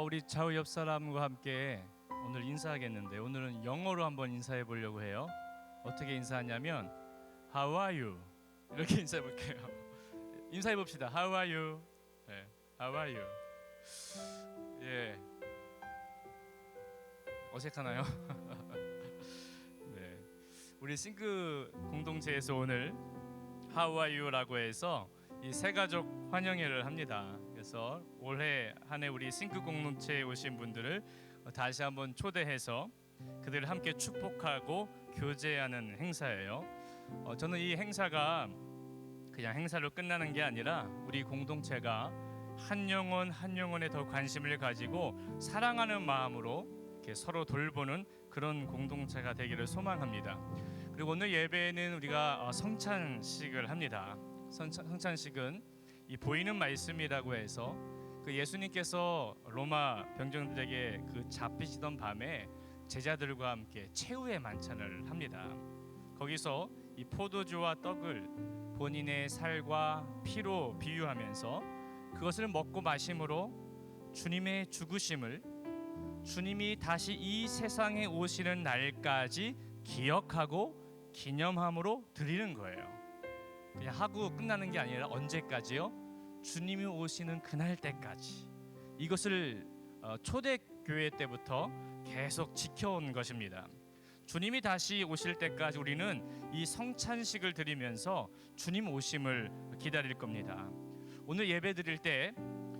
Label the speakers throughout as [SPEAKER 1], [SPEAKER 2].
[SPEAKER 1] 우리 좌우 옆 사람과 함께 오늘 인사하겠는데 오늘은 영어로 한번 인사해 보려고 해요. 어떻게 인사하냐면 How are you? 이렇게 인사해 볼게요. 인사해 봅시다. How are you? 네, How are you? 예, 어색하나요? 네, 우리 싱크 공동체에서 오늘 How are you라고 해서 이 새 가족 환영회를 합니다. 그래서 올해 한 해 우리 싱크 공동체에 오신 분들을 다시 한번 초대해서 그들을 함께 축복하고 교제하는 행사예요. 저는 이 행사가 그냥 행사로 끝나는 게 아니라 우리 공동체가 한 영혼 한 영혼에 더 관심을 가지고 사랑하는 마음으로 이렇게 서로 돌보는 그런 공동체가 되기를 소망합니다. 그리고 오늘 예배에는 우리가 성찬식을 합니다. 성찬식은 이 보이는 말씀이라고 해서 그 예수님께서 로마 병정들에게 그 잡히시던 밤에 제자들과 함께 최후의 만찬을 합니다. 거기서 이 포도주와 떡을 본인의 살과 피로 비유하면서 그것을 먹고 마심으로 주님의 죽으심을, 주님이 다시 이 세상에 오시는 날까지 기억하고 기념함으로 드리는 거예요. 그냥 하고 끝나는 게 아니라 언제까지요? 주님이 오시는 그날 때까지. 이것을 초대교회 때부터 계속 지켜온 것입니다. 주님이 다시 오실 때까지 우리는 이 성찬식을 드리면서 주님 오심을 기다릴 겁니다. 오늘 예배 드릴 때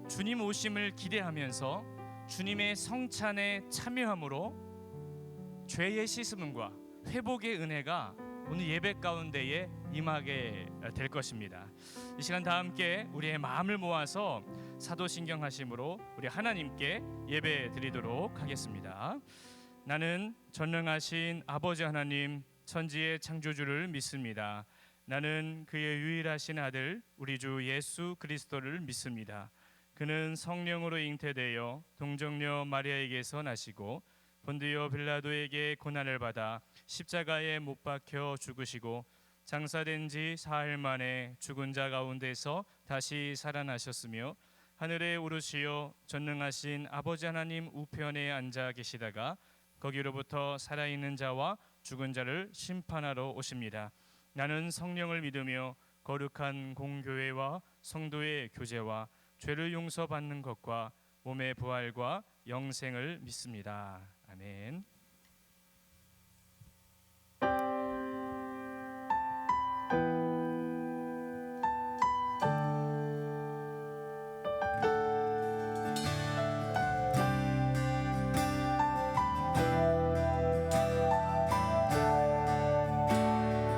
[SPEAKER 1] 주님 오심을 기대하면서 주님의 성찬에 참여함으로 죄의 씻음과 회복의 은혜가 오늘 예배 가운데에 임하게 될 것입니다. 이 시간 다 함께 우리의 마음을 모아서 사도신경 하심으로 우리 하나님께 예배 드리도록 하겠습니다. 나는 전능하신 아버지 하나님 천지의 창조주를 믿습니다. 나는 그의 유일하신 아들 우리 주 예수 그리스도를 믿습니다. 그는 성령으로 잉태되어 동정녀 마리아에게서 나시고 본디오 빌라도에게 고난을 받아 십자가에 못 박혀 죽으시고 장사된 지 사흘 만에 죽은 자 가운데서 다시 살아나셨으며 하늘에 오르시어 전능하신 아버지 하나님 우편에 앉아 계시다가 거기로부터 살아있는 자와 죽은 자를 심판하러 오십니다. 나는 성령을 믿으며 거룩한 공교회와 성도의 교제와 죄를 용서받는 것과 몸의 부활과 영생을 믿습니다. 아멘.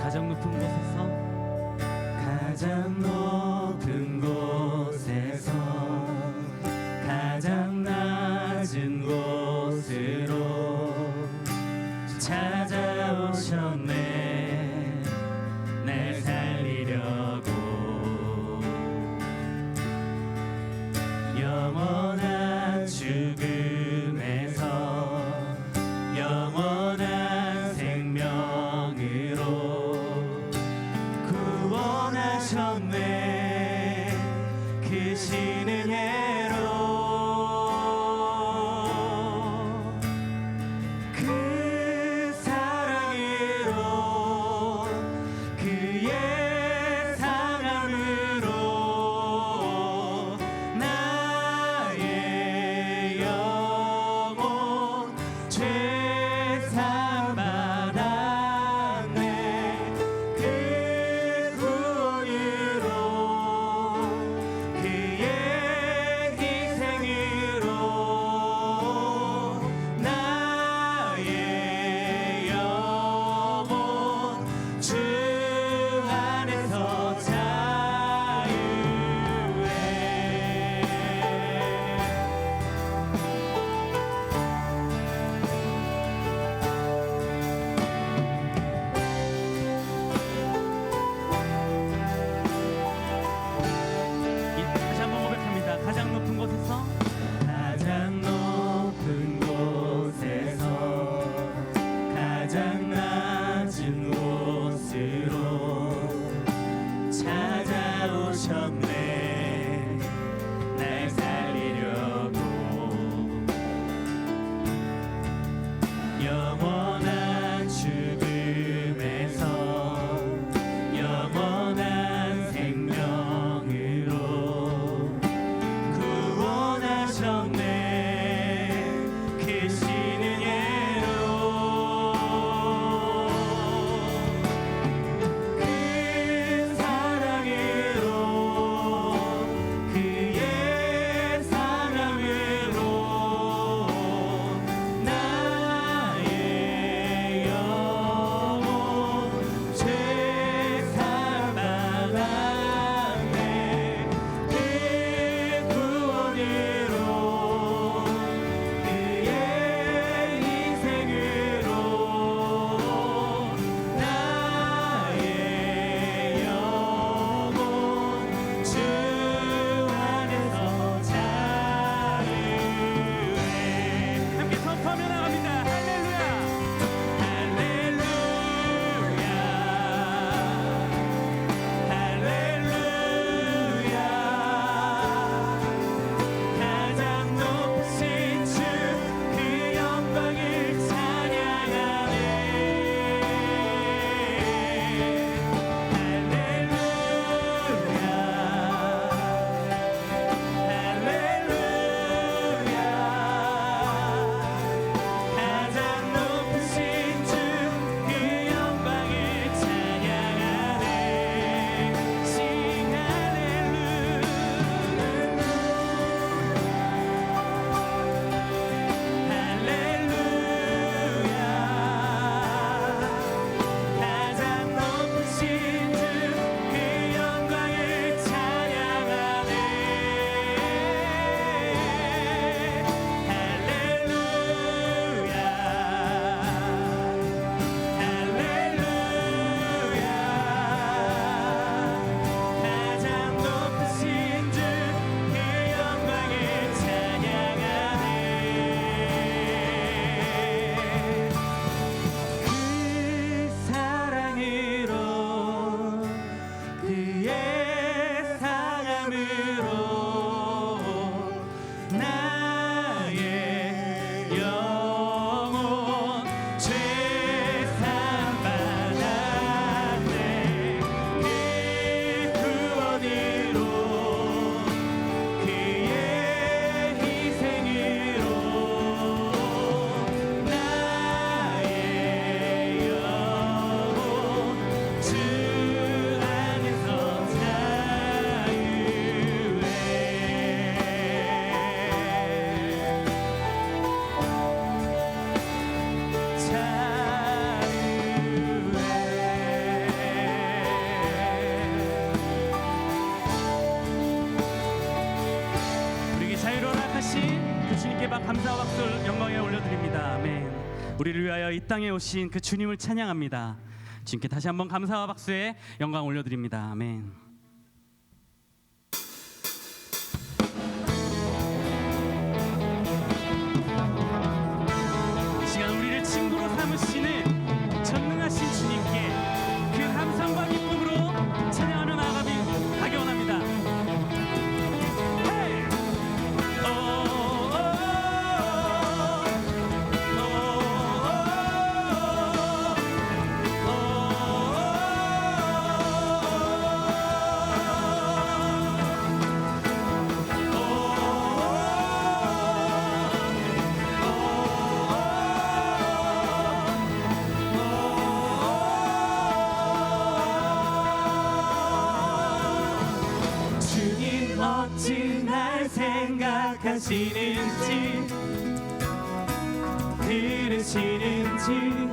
[SPEAKER 2] 가장 높은 곳에서 가장 높은 곳에서 가장 낮은 곳으로 전능하신 그 주님께 감사와 박수를 영광에 올려드립니다. 아멘. 우리를 위하여 이 땅에 오신 그 주님을 찬양합니다. 주님께 다시 한번 감사와 박수에 영광 올려드립니다. 아멘. 이 시간 우리를 친구로 삼으시는 전능하신 주님께 그 감사와 기쁨으로 찬양하며 나아가기 원합니다. 헤이! 주님 어찌 날 생각하시는지 들으시는지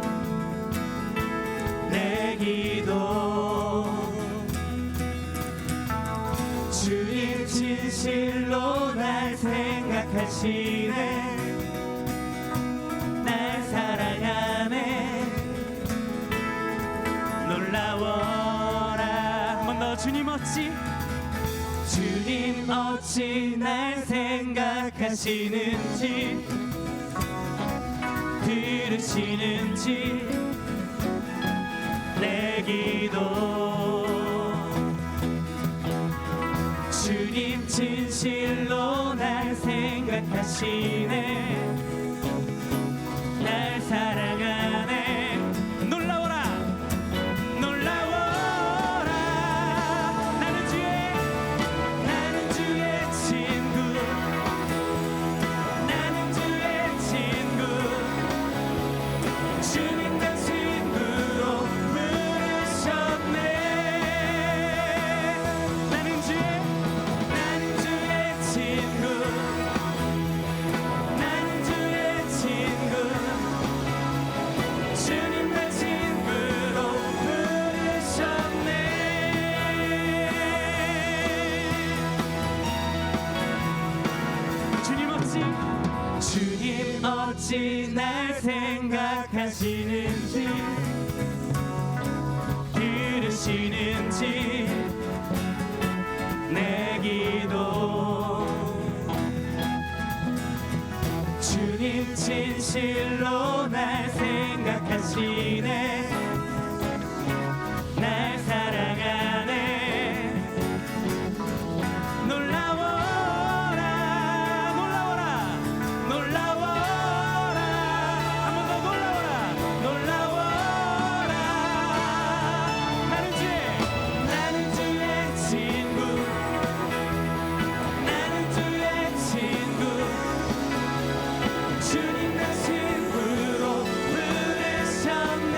[SPEAKER 2] 내 기도 주님 진실로 날 생각하시네 날 사랑하네 놀라워라 한 번 더 주님 어찌 주님 어찌 날 생각하시는지 들으시는지 내 기도 주님 진실로 날 생각하시네 날 사랑하네 놀라워라 놀라워라 나는 주의 친구 나는 주의 친구 주님 날 친구로 부르셨네 나는 주의 친구 나는 주의 친구 주님 날 친구로 부르셨네 주님 어찌 날 생각하시는지 들으시는지 내 기도 주님 진실로 날 생각하시네 날 사랑하네 놀라워라 놀라워라 놀라워라 한 번 더 놀라워라 놀라워라 나는 주의 친구 나는 주의 친구 주님 날 친구로 부르셨네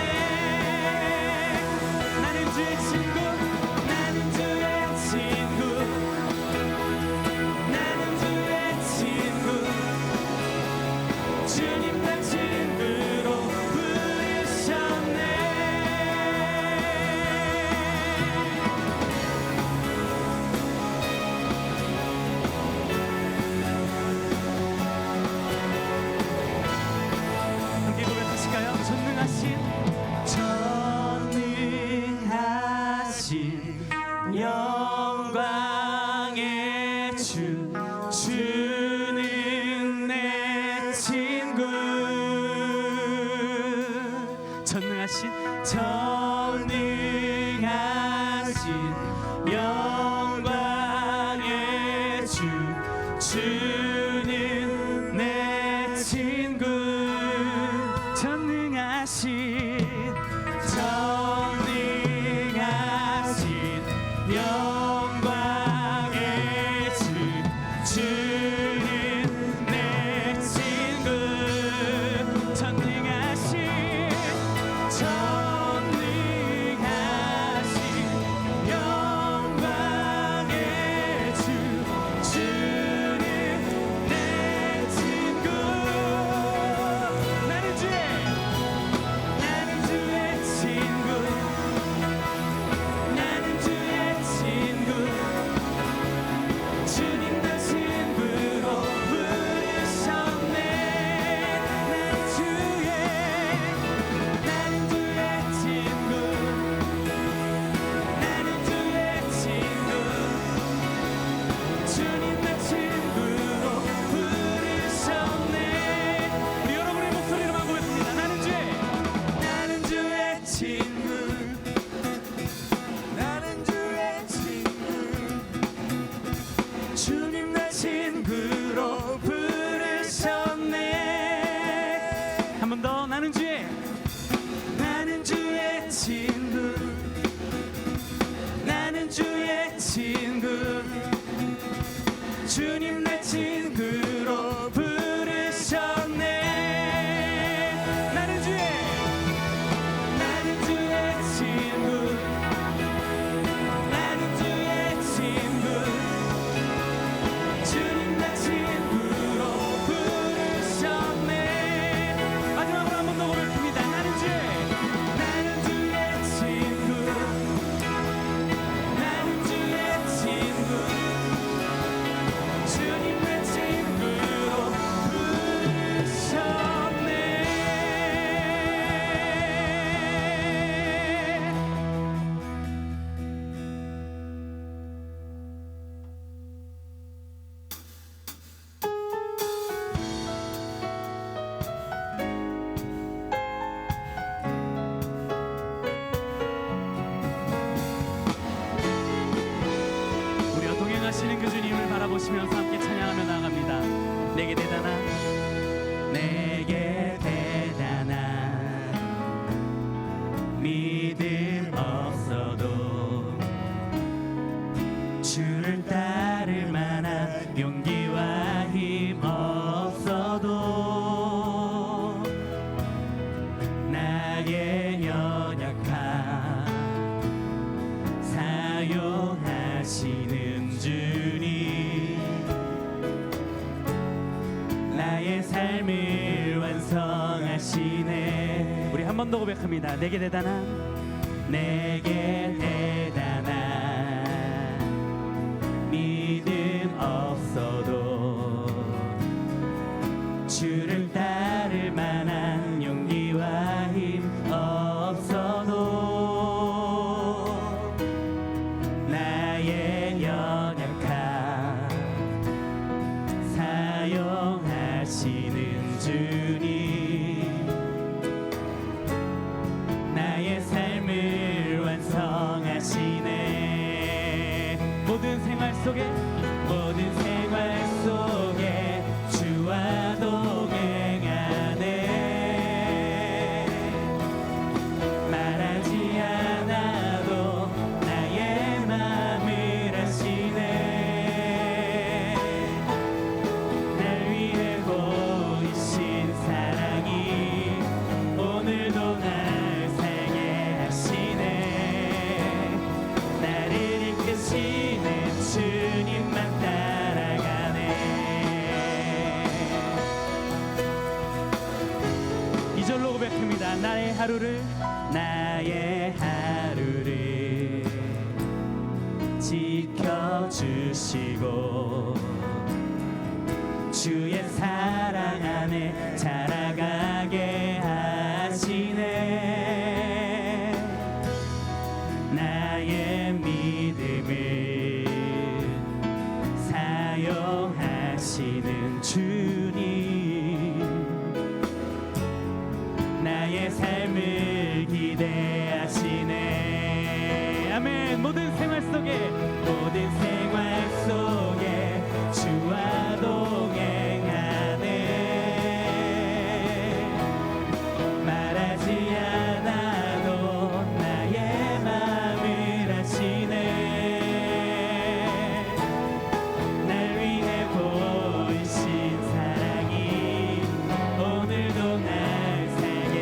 [SPEAKER 2] 대단한 내게 대단한 믿음 없어도 주를 따를 만한 용기와 힘 없어도 나의 연약함 사용하시는 주님 나의 삶을 완성하시네. 우리 한 번 더 고백합니다. 내게 대단한 믿음 없어도 주를 따를 만한 용기와 힘 없어도 나의 연약함 사용하시는 주님 나의 삶을 완성하시네. 모든 생활 속에 주와 동행하네. 말하지 않아도 나의 맘을 아시네. 날 위해 보이신 사랑이 오늘도 날 살게 하시네. 나를 이끄시는 주님만 따라가네. 이절로 고백합니다. 나의 하루를 지켜주시고 주의 사랑 안에 자라가게 하시네. 나의 믿음을 사용하시는 주님 나의 삶을 기대하시네. 아멘. 모든 생활 속에 주와 동행하네. 말하지 않아도 나의 맘을 아시네. 날 위해 보이신 사랑이 오늘도 날 살게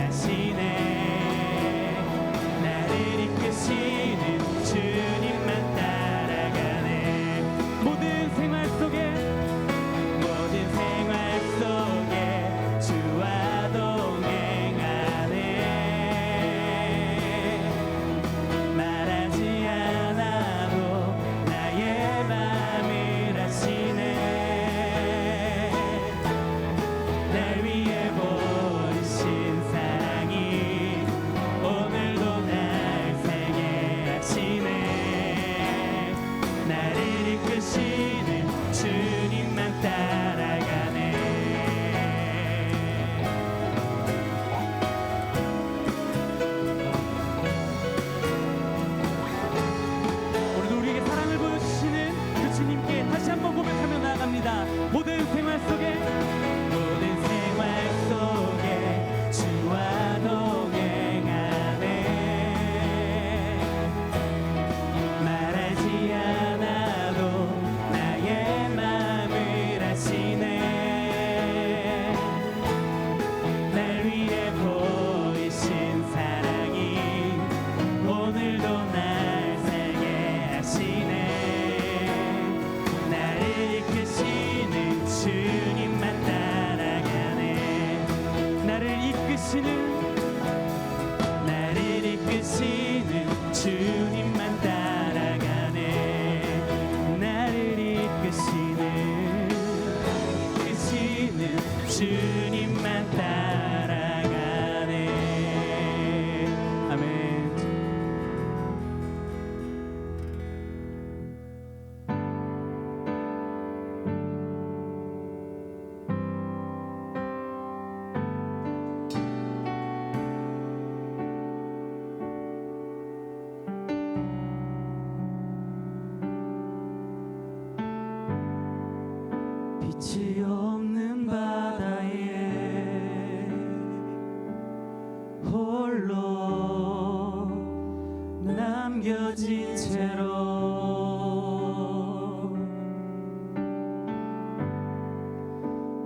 [SPEAKER 2] 하시네. 나를 이끄시는 주님만 따라가네. 모든 생활 속에 주와 동행하네. 말하지 않아도 나의 맘을 아시네. 날 위해 보이신 사랑이 오늘도 날 살게 하시네. 나를 이끄시는 주님만 따라가네. 오늘도 우리에게 사랑을 보여주시는 그 주님께 다시 한번 고백하며 나아갑니다. 모든 생활 속에 주와 동행하네. 말하지 않아도 나의 맘을 아시네. 날 위해 보이신 사랑이 오늘도 날 살게 하시네. 나를 이끄시는 주님만 따라가네. 나를 이끄시는 주님만 따라가네. 나를 이끄시는 주님만 따라가네. 아멘. 빛이 없는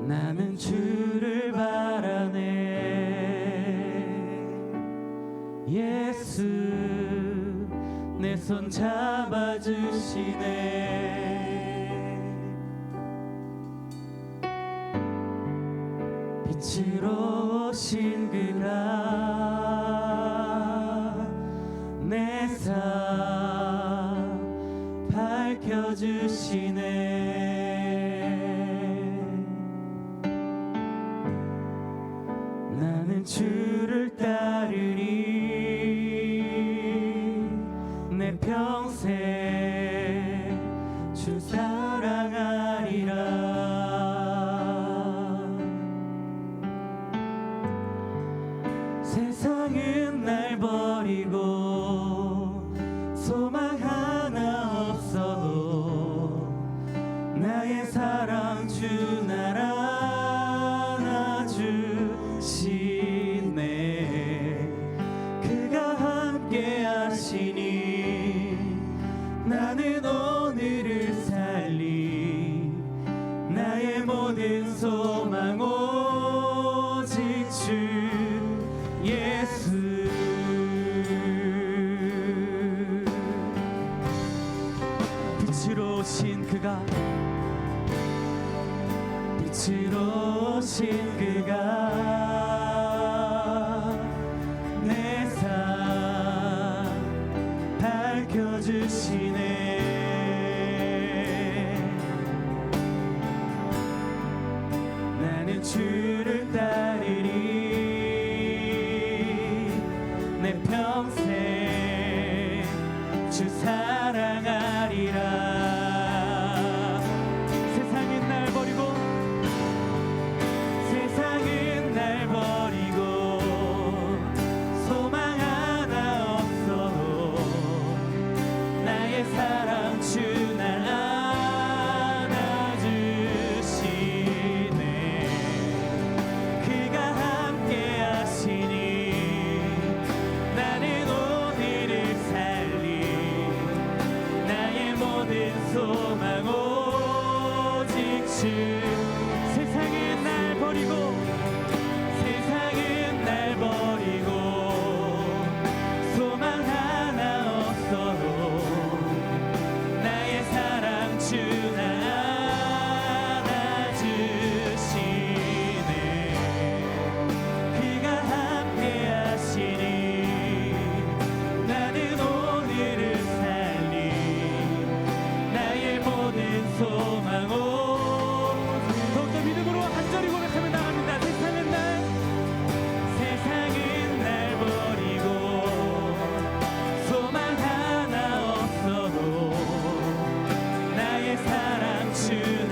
[SPEAKER 2] 나는 주를 바라네. 예수 내 손 잡아주시네. 빛으로 오신 그가 내 삶 밝혀주시네. 나는 주를 따르리. 내 평생 주 사랑하리라. 세상은 날 버리고 소망 하나 없어도 나의 사랑 주 날 안아주시네. 그가 함께 하시니 나는 오늘을 살리. 나의 모든 소망 오직 주 예수. 빛으로 오신 그가, 빛으로 오신 그가 내 삶 밝혀주시네. 나는 주를 따르리. 내 평생 주 사랑하리라. 세상은 날 버리고, 세상은 날 버리고 소망 하나 없어도 나의 사랑 주 날 안아주시네. 그가 함께 하시니 나는 오늘을 살리. 나의 모든 소망 오직 주. 세상은 날 버리고, 세상은 날 버리고 소망 하나 없어도 나의 사랑 주 날 안아주시네. 그가 함께 하시니 나는 오늘을 살리. 나의 모든 소망 더욱더 믿음으로 한절이 고백하며 나갑니다. 세상은 날 버리고 소망 하나 없어도 나의 사랑 주 날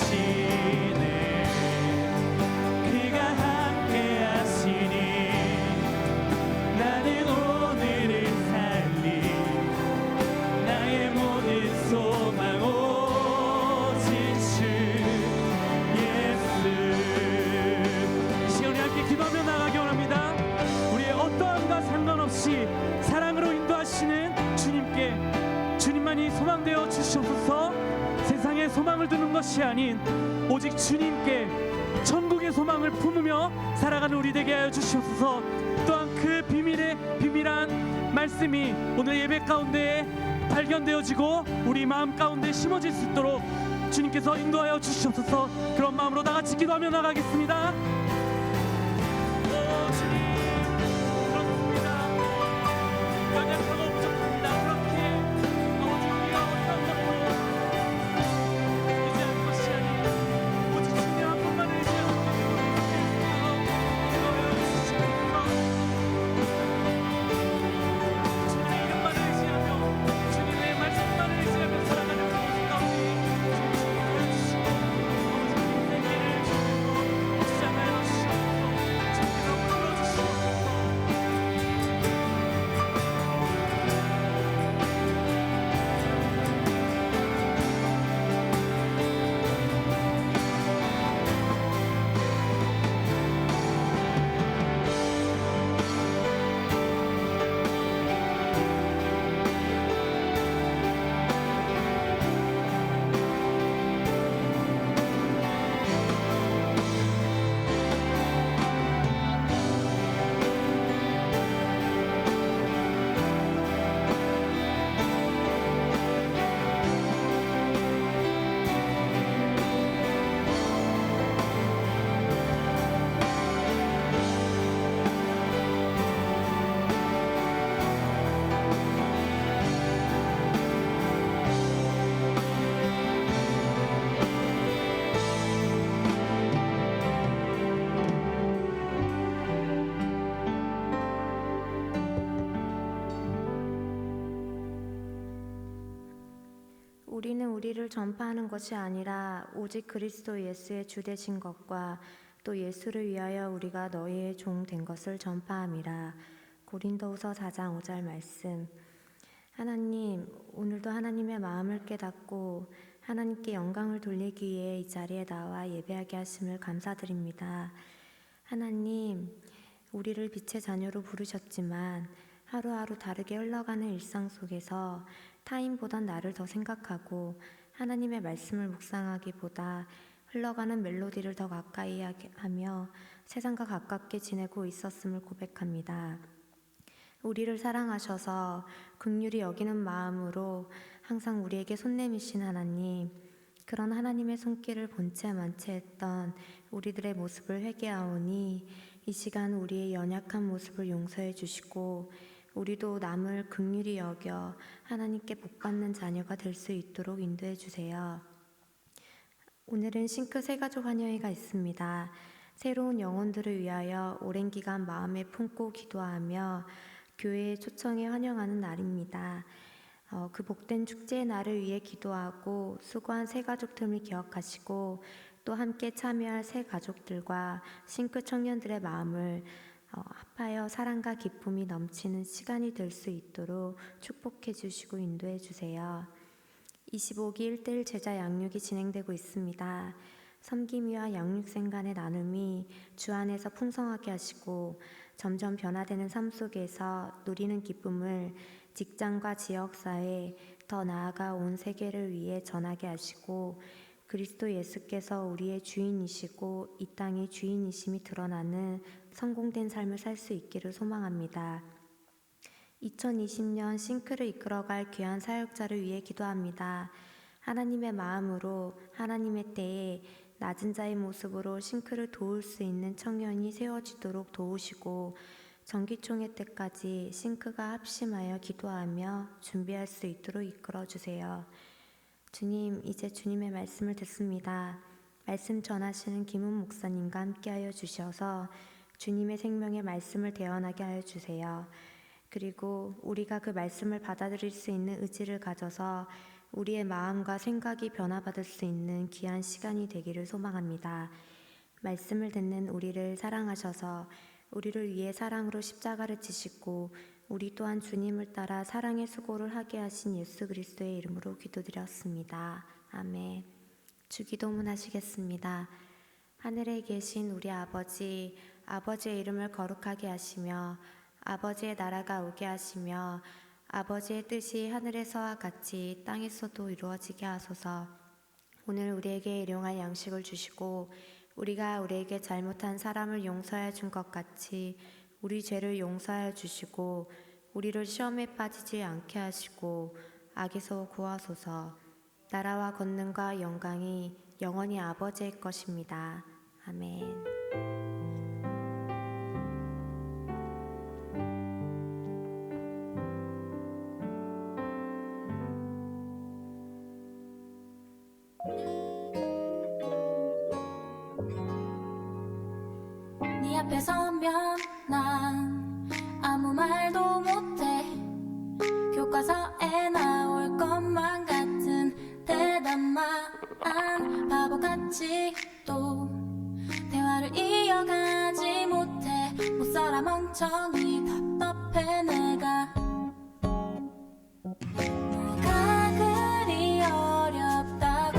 [SPEAKER 2] 안아주시네. 그가 함께 하시니 나는 오늘을 살리. 나의 모든 소망 오직 주 예수. 이 시간에 함께 기도하며 나가기 원합니다. 우리의 어떠함과 상관없이 사랑으로 인도하시는 주님께, 주님만이 소망되어 주시옵소서. 세상에 소망을 두는 것이 아닌 오직 주님께 천국의 소망을 품으며 살아가는 우리 되게 하여 주시옵소서. 또한 그 비밀한 말씀이 오늘 예배 가운데 발견되어지고 우리 마음 가운데 심어질 수 있도록 주님께서 인도하여 주시옵소서. 그런 마음으로 다 같이 기도하며 나가겠습니다. 주님, 그렇습니다. 연약하고 부족합니다. 그렇게 오직 우리가 어떤 것도 의지할 것이 아닌 오직 주님 한 분만을 의지하고 인도하여 주시옵소서. 주님의 이름만을 의지하며 주님의 말씀만을 의지하며 살아가는 모든 가운데 주님을 주시고 오직 인생을 주시고 시작하여 주시옵소서.
[SPEAKER 3] 우리는 우리를 전파하는 것이 아니라 오직 그리스도 예수의 주 되신 것과 또 예수를 위하여 우리가 너희의 종 된 것을 전파함이라. 고린도후서 4장 5절 말씀. 하나님, 오늘도 하나님의 마음을 깨닫고 하나님께 영광을 돌리기 위해 이 자리에 나와 예배하게 하심을 감사드립니다. 하나님, 우리를 빛의 자녀로 부르셨지만 하루하루 다르게 흘러가는 일상 속에서 타인보단 나를 더 생각하고 하나님의 말씀을 묵상하기보다 흘러가는 멜로디를 더 가까이 하며 세상과 가깝게 지내고 있었음을 고백합니다. 우리를 사랑하셔서 긍휼히 여기는 마음으로 항상 우리에게 손 내미신 하나님, 그런 하나님의 손길을 본체 만체했던 우리들의 모습을 회개하오니 이 시간 우리의 연약한 모습을 용서해 주시고 우리도 남을 긍휼히 여겨 하나님께 복받는 자녀가 될 수 있도록 인도해 주세요. 오늘은 싱크 세가족 환영회가 있습니다. 새로운 영혼들을 위하여 오랜 기간 마음에 품고 기도하며 교회에 초청해 환영하는 날입니다. 그 복된 축제의 날을 위해 기도하고 수고한 새 가족들을 기억하시고 또 함께 참여할 새 가족들과 싱크 청년들의 마음을 합하여 사랑과 기쁨이 넘치는 시간이 될 수 있도록 축복해 주시고 인도해 주세요. 25기 1대1 제자 양육이 진행되고 있습니다. 섬김이와 양육생 간의 나눔이 주 안에서 풍성하게 하시고 점점 변화되는 삶 속에서 누리는 기쁨을 직장과 지역사회, 더 나아가 온 세계를 위해 전하게 하시고 그리스도 예수께서 우리의 주인이시고 이 땅의 주인이심이 드러나는 성공된 삶을 살 수 있기를 소망합니다. 2020년 싱크를 이끌어갈 귀한 사역자를 위해 기도합니다. 하나님의 마음으로 하나님의 때에 낮은 자의 모습으로 싱크를 도울 수 있는 청년이 세워지도록 도우시고 정기총회 때까지 싱크가 합심하여 기도하며 준비할 수 있도록 이끌어주세요. 주님, 이제 주님의 말씀을 듣습니다. 말씀 전하시는 김은 목사님과 함께하여 주셔서 주님의 생명의 말씀을 대언하게 하여 주세요. 그리고 우리가 그 말씀을 받아들일 수 있는 의지를 가져서 우리의 마음과 생각이 변화받을 수 있는 귀한 시간이 되기를 소망합니다. 말씀을 듣는 우리를 사랑하셔서 우리를 위해 사랑으로 십자가를 지시고 우리 또한 주님을 따라 사랑의 수고를 하게 하신 예수 그리스도의 이름으로 기도드렸습니다. 아멘. 주기도문 하시겠습니다. 하늘에 계신 우리 아버지, 아버지의 이름을 거룩하게 하시며 아버지의 나라가 오게 하시며 아버지의 뜻이 하늘에서와 같이 땅에서도 이루어지게 하소서. 오늘 우리에게 일용할 양식을 주시고 우리가 우리에게 잘못한 사람을 용서해 준 것 같이 우리 죄를 용서하여 주시고 우리를 시험에 빠지지 않게 하시고 악에서 구하소서. 나라와 권능과 영광이 영원히 아버지의 것입니다. 아멘.
[SPEAKER 4] 네 앞에 서면 난 아무 말도 못해. 교과서에 나올 것만 같은 대답만 바보같이 또 대화를 이어가지 못해. 못살아 멍청이 답답해 내가. 뭐가 그리 어렵다고,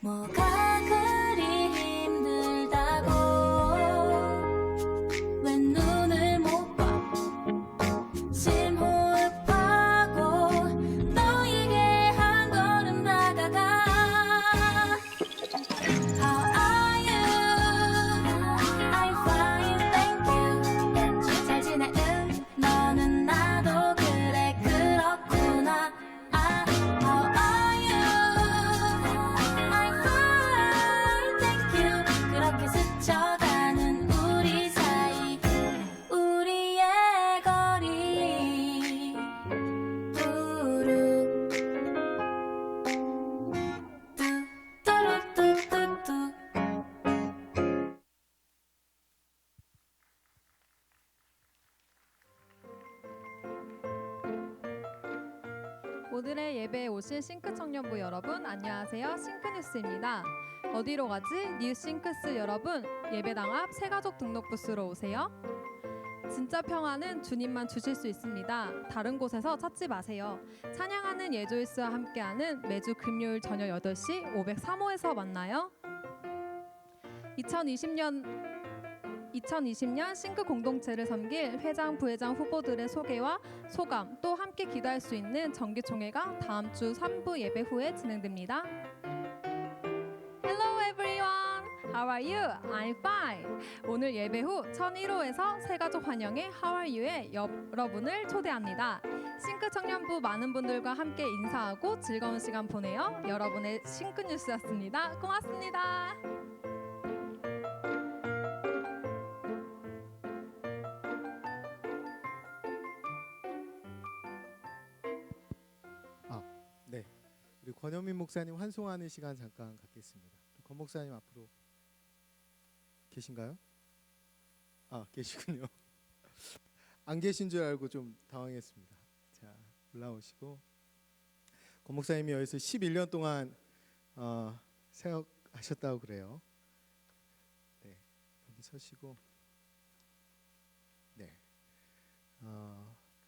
[SPEAKER 4] 뭐가 그리 힘들다고. 왜 눈을 못 봐 심호흡하고 너에게 한 걸음 다가가. How are you? I'm fine, thank you. 잘 지내? 너는 나도 그래.
[SPEAKER 5] 오늘의 예배에 오신 싱크 청년부 여러분 안녕하세요. 싱크뉴스입니다. 어디로 가지? 뉴 싱크스 여러분 예배당 앞 새가족 등록 부스로 오세요. 진짜 평화는 주님만 주실 수 있습니다. 다른 곳에서 찾지 마세요. 찬양하는 예조이스와 함께하는 매주 금요일 저녁 8시 503호에서 만나요. 2020년 싱크 공동체를 섬길 회장, 부회장 후보들의 소개와 소감 또 함께 기도할 수 있는 정기총회가 다음 주 3부 예배 후에 진행됩니다. Hello everyone, how are you? I'm fine. 오늘 예배 후 1001호에서 새가족 환영의 How are you에 여러분을 초대합니다. 싱크 청년부 많은 분들과 함께 인사하고 즐거운 시간 보내요. 여러분의 싱크 뉴스였습니다. 고맙습니다.
[SPEAKER 6] 우리 권현민 목사님 환송하는 시간 잠깐 갖겠습니다. 권 목사님 앞으로 계신가요? 계시군요. 안 계신 줄 알고 좀 당황했습니다. 자, 올라오시고 권 목사님이 여기서 11년 동안 사역하셨다고 그래요. 네, 여기 서시고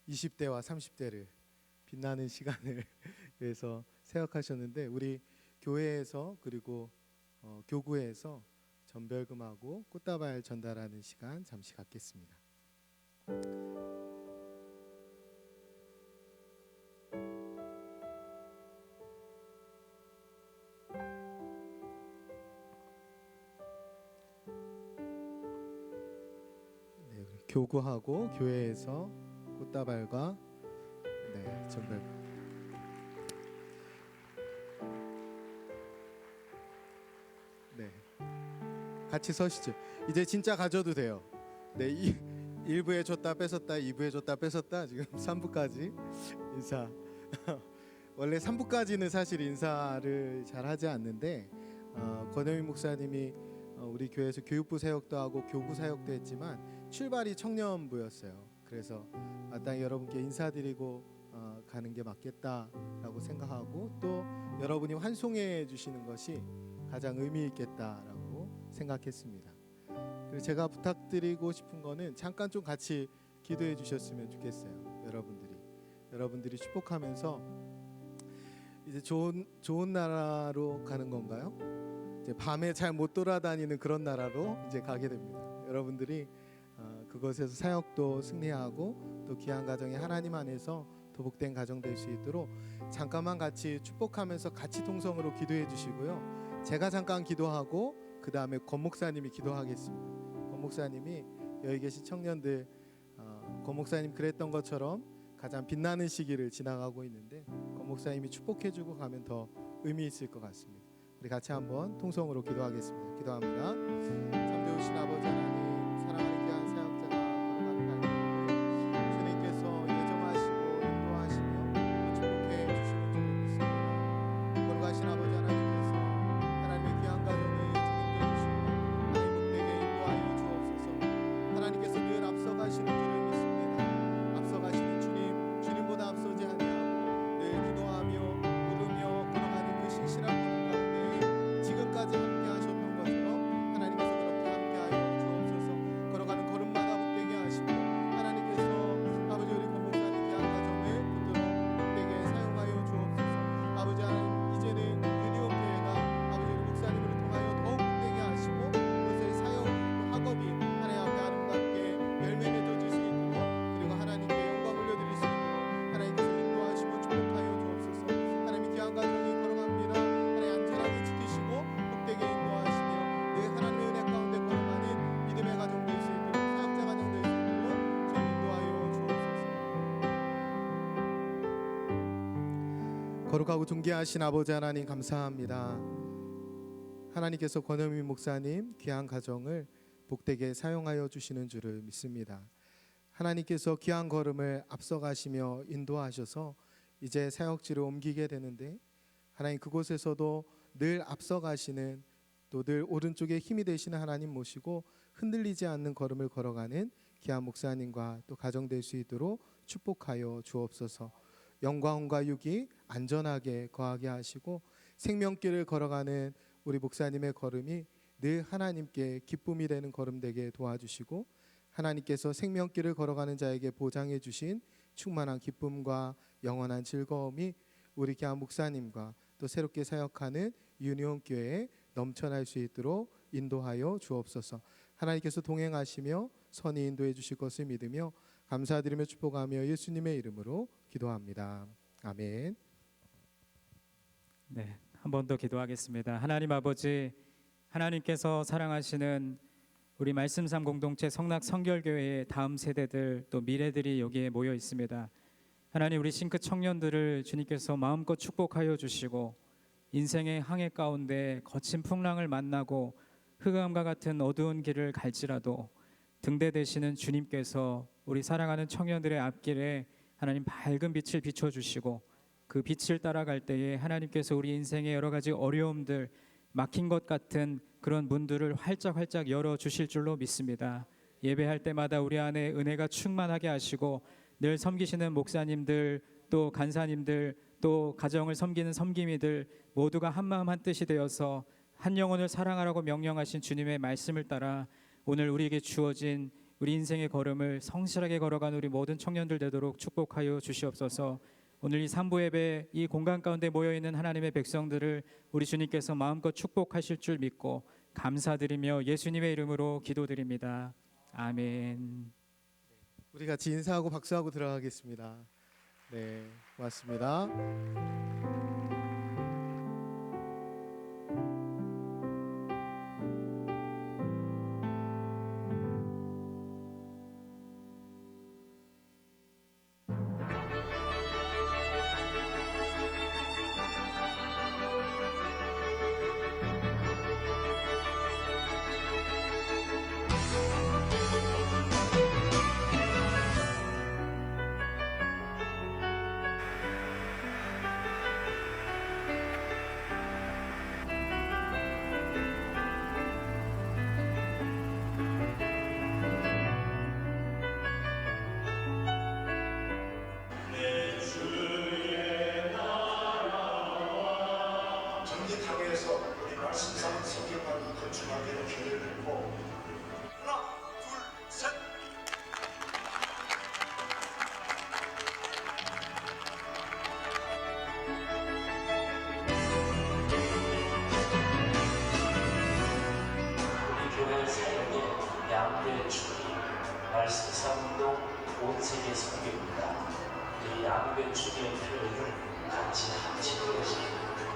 [SPEAKER 6] 20대와 30대를 빛나는 시간을 위해서 사역하셨는데 우리 교회에서 그리고 교구에서 전별금하고 꽃다발 전달하는 시간 잠시 갖겠습니다. 네, 교구하고 교회에서 꽃다발과 전별 같이 서시죠. 이제 진짜 가져도 돼요. 네, 1부에 줬다 뺏었다, 2부에 줬다 뺏었다, 지금 3부까지 인사. 원래 3부까지는 사실 인사를 잘 하지 않는데 권영민 목사님이 우리 교회에서 교육부 사역도 하고 교구 사역도 했지만 출발이 청년부였어요. 그래서 마땅히 여러분께 인사드리고 가는 게 맞겠다라고 생각하고 또 여러분이 환송해 주시는 것이 가장 의미 있겠다라고 생각했습니다. 그리고 제가 부탁드리고 싶은 거는 잠깐 좀 같이 기도해 주셨으면 좋겠어요. 여러분들이 축복하면서 이제 좋은 나라로 가는 건가요? 이제 밤에 잘 못 돌아다니는 그런 나라로 이제 가게 됩니다. 여러분들이 그것에서 사역도 승리하고 또 귀한 가정이 하나님 안에서 도복된 가정 될 수 있도록 잠깐만 같이 축복하면서 같이 통성으로 기도해 주시고요. 제가 잠깐 기도하고 그 다음에 권 목사님이 기도하겠습니다. 권 목사님이 여기 계신 청년들 권 목사님 그랬던 것처럼 가장 빛나는 시기를 지나가고 있는데 권 목사님이 축복해주고 가면 더 의미 있을 것 같습니다. 우리 같이 한번 통성으로 기도하겠습니다. 기도합니다. 참되우신 아버지 하나님, 사랑하는 귀한 사역자가 걸어가는 날 주님께서 예정하시고 인도하시며 또 축복해 주시는 줄 믿습니다. 걸어가신 아버지 하나님께서 하나님의 귀한 가정을 하나님께서 늘 앞서가시는 줄을 믿습니다. 앞서가시는 주님보다 앞서지 아니하고 늘 기도하며 부르며 걸어가는 그 신실한 믿음 가운데 지금까지 함께 하셨던 것처럼 하나님께서 그렇게 함께하여 주옵소서. 걸어가는 걸음마다 복되게 하시고 하나님께서 아버지 우리 권 목사님 귀한 가정을 붙들어 복되게 사용하여 주옵소서. 아버지 하나님 이제는 유니온 교회가 아버지 우리 목사님을 통하여 더욱 복되게 하시고 그것의 사역 학업이 하나님 앞에 아름답게 열매 맺어질 수 있도록 그리고 하나님께 영광 올려드릴 수 있도록 하나님께서 인도하시고 축복하여 주옵소서. 하나님의 귀한 가정이 걸어갑니다. 하나님 안전하게 지키시고 복되게 인도하시며 늘 하나님의 은혜 가운데 걸어가는 믿음의 가정 될 수 있도록 사역자 가정 될 수 있도록 주 인도하여 주옵소서. 거룩하고 존귀하신 아버지 하나님 감사합니다. 하나님께서 권현민 목사님 귀한 가정을 복되게 사용하여 주시는 줄을 믿습니다. 하나님께서 귀한 걸음을 앞서가시며 인도하셔서 이제 사역지를 옮기게 되는데 하나님 그곳에서도 늘 앞서가시는 또 늘 오른쪽에 힘이 되시는 하나님 모시고 흔들리지 않는 걸음을 걸어가는 귀한 목사님과 또 가정 될 수 있도록 축복하여 주옵소서. 영광과 육이 안전하게 거하게 하시고 생명길을 걸어가는 우리 목사님의 걸음이 늘 하나님께 기쁨이 되는 걸음 되게 도와주시고 하나님께서 생명길을 걸어가는 자에게 보장해 주신 충만한 기쁨과 영원한 즐거움이 우리 교한 목사님과 또 새롭게 사역하는 유니온 교회에 넘쳐날 수 있도록 인도하여 주옵소서. 하나님께서 동행하시며 선히 인도해 주실 것을 믿으며 감사드리며 축복하며 예수님의 이름으로 기도합니다. 아멘.
[SPEAKER 2] 네, 한 번 더 기도하겠습니다. 하나님 아버지, 하나님께서 사랑하시는 우리 말씀삼 공동체 성낙 성결교회의 다음 세대들 또 미래들이 여기에 모여 있습니다. 하나님, 우리 싱크 청년들을 주님께서 마음껏 축복하여 주시고 인생의 항해 가운데 거친 풍랑을 만나고 흑암과 같은 어두운 길을 갈지라도 등대 되시는 주님께서 우리 사랑하는 청년들의 앞길에 하나님 밝은 빛을 비춰주시고 그 빛을 따라갈 때에 하나님께서 우리 인생의 여러 가지 어려움들, 막힌 것 같은 그런 문들을 활짝 열어주실 줄로 믿습니다. 예배할 때마다 우리 안에 은혜가 충만하게 하시고 늘 섬기시는 목사님들 또 간사님들 또 가정을 섬기는 섬김이들 모두가 한마음 한뜻이 되어서 한 영혼을 사랑하라고 명령하신 주님의 말씀을 따라 오늘 우리에게 주어진 우리 인생의 걸음을 성실하게 걸어간 우리 모든 청년들 되도록 축복하여 주시옵소서. 오늘 이 3부 예배 이 공간 가운데 모여있는 하나님의 백성들을 우리 주님께서 마음껏 축복하실 줄 믿고 감사드리며 예수님의 이름으로 기도드립니다. 아멘.
[SPEAKER 6] 우리 같이 인사하고 박수하고 들어가겠습니다. 네, 고맙습니다.
[SPEAKER 7] 전기탕에서 우리 말씀상 성경을 건축하기로 기회를 냈고 하나, 둘, 셋.
[SPEAKER 8] 우리 교회 사역의 양대 축이 말씀상도 온 세계 선교입니다. 이 양대 축의 표현을 같이 합친 것이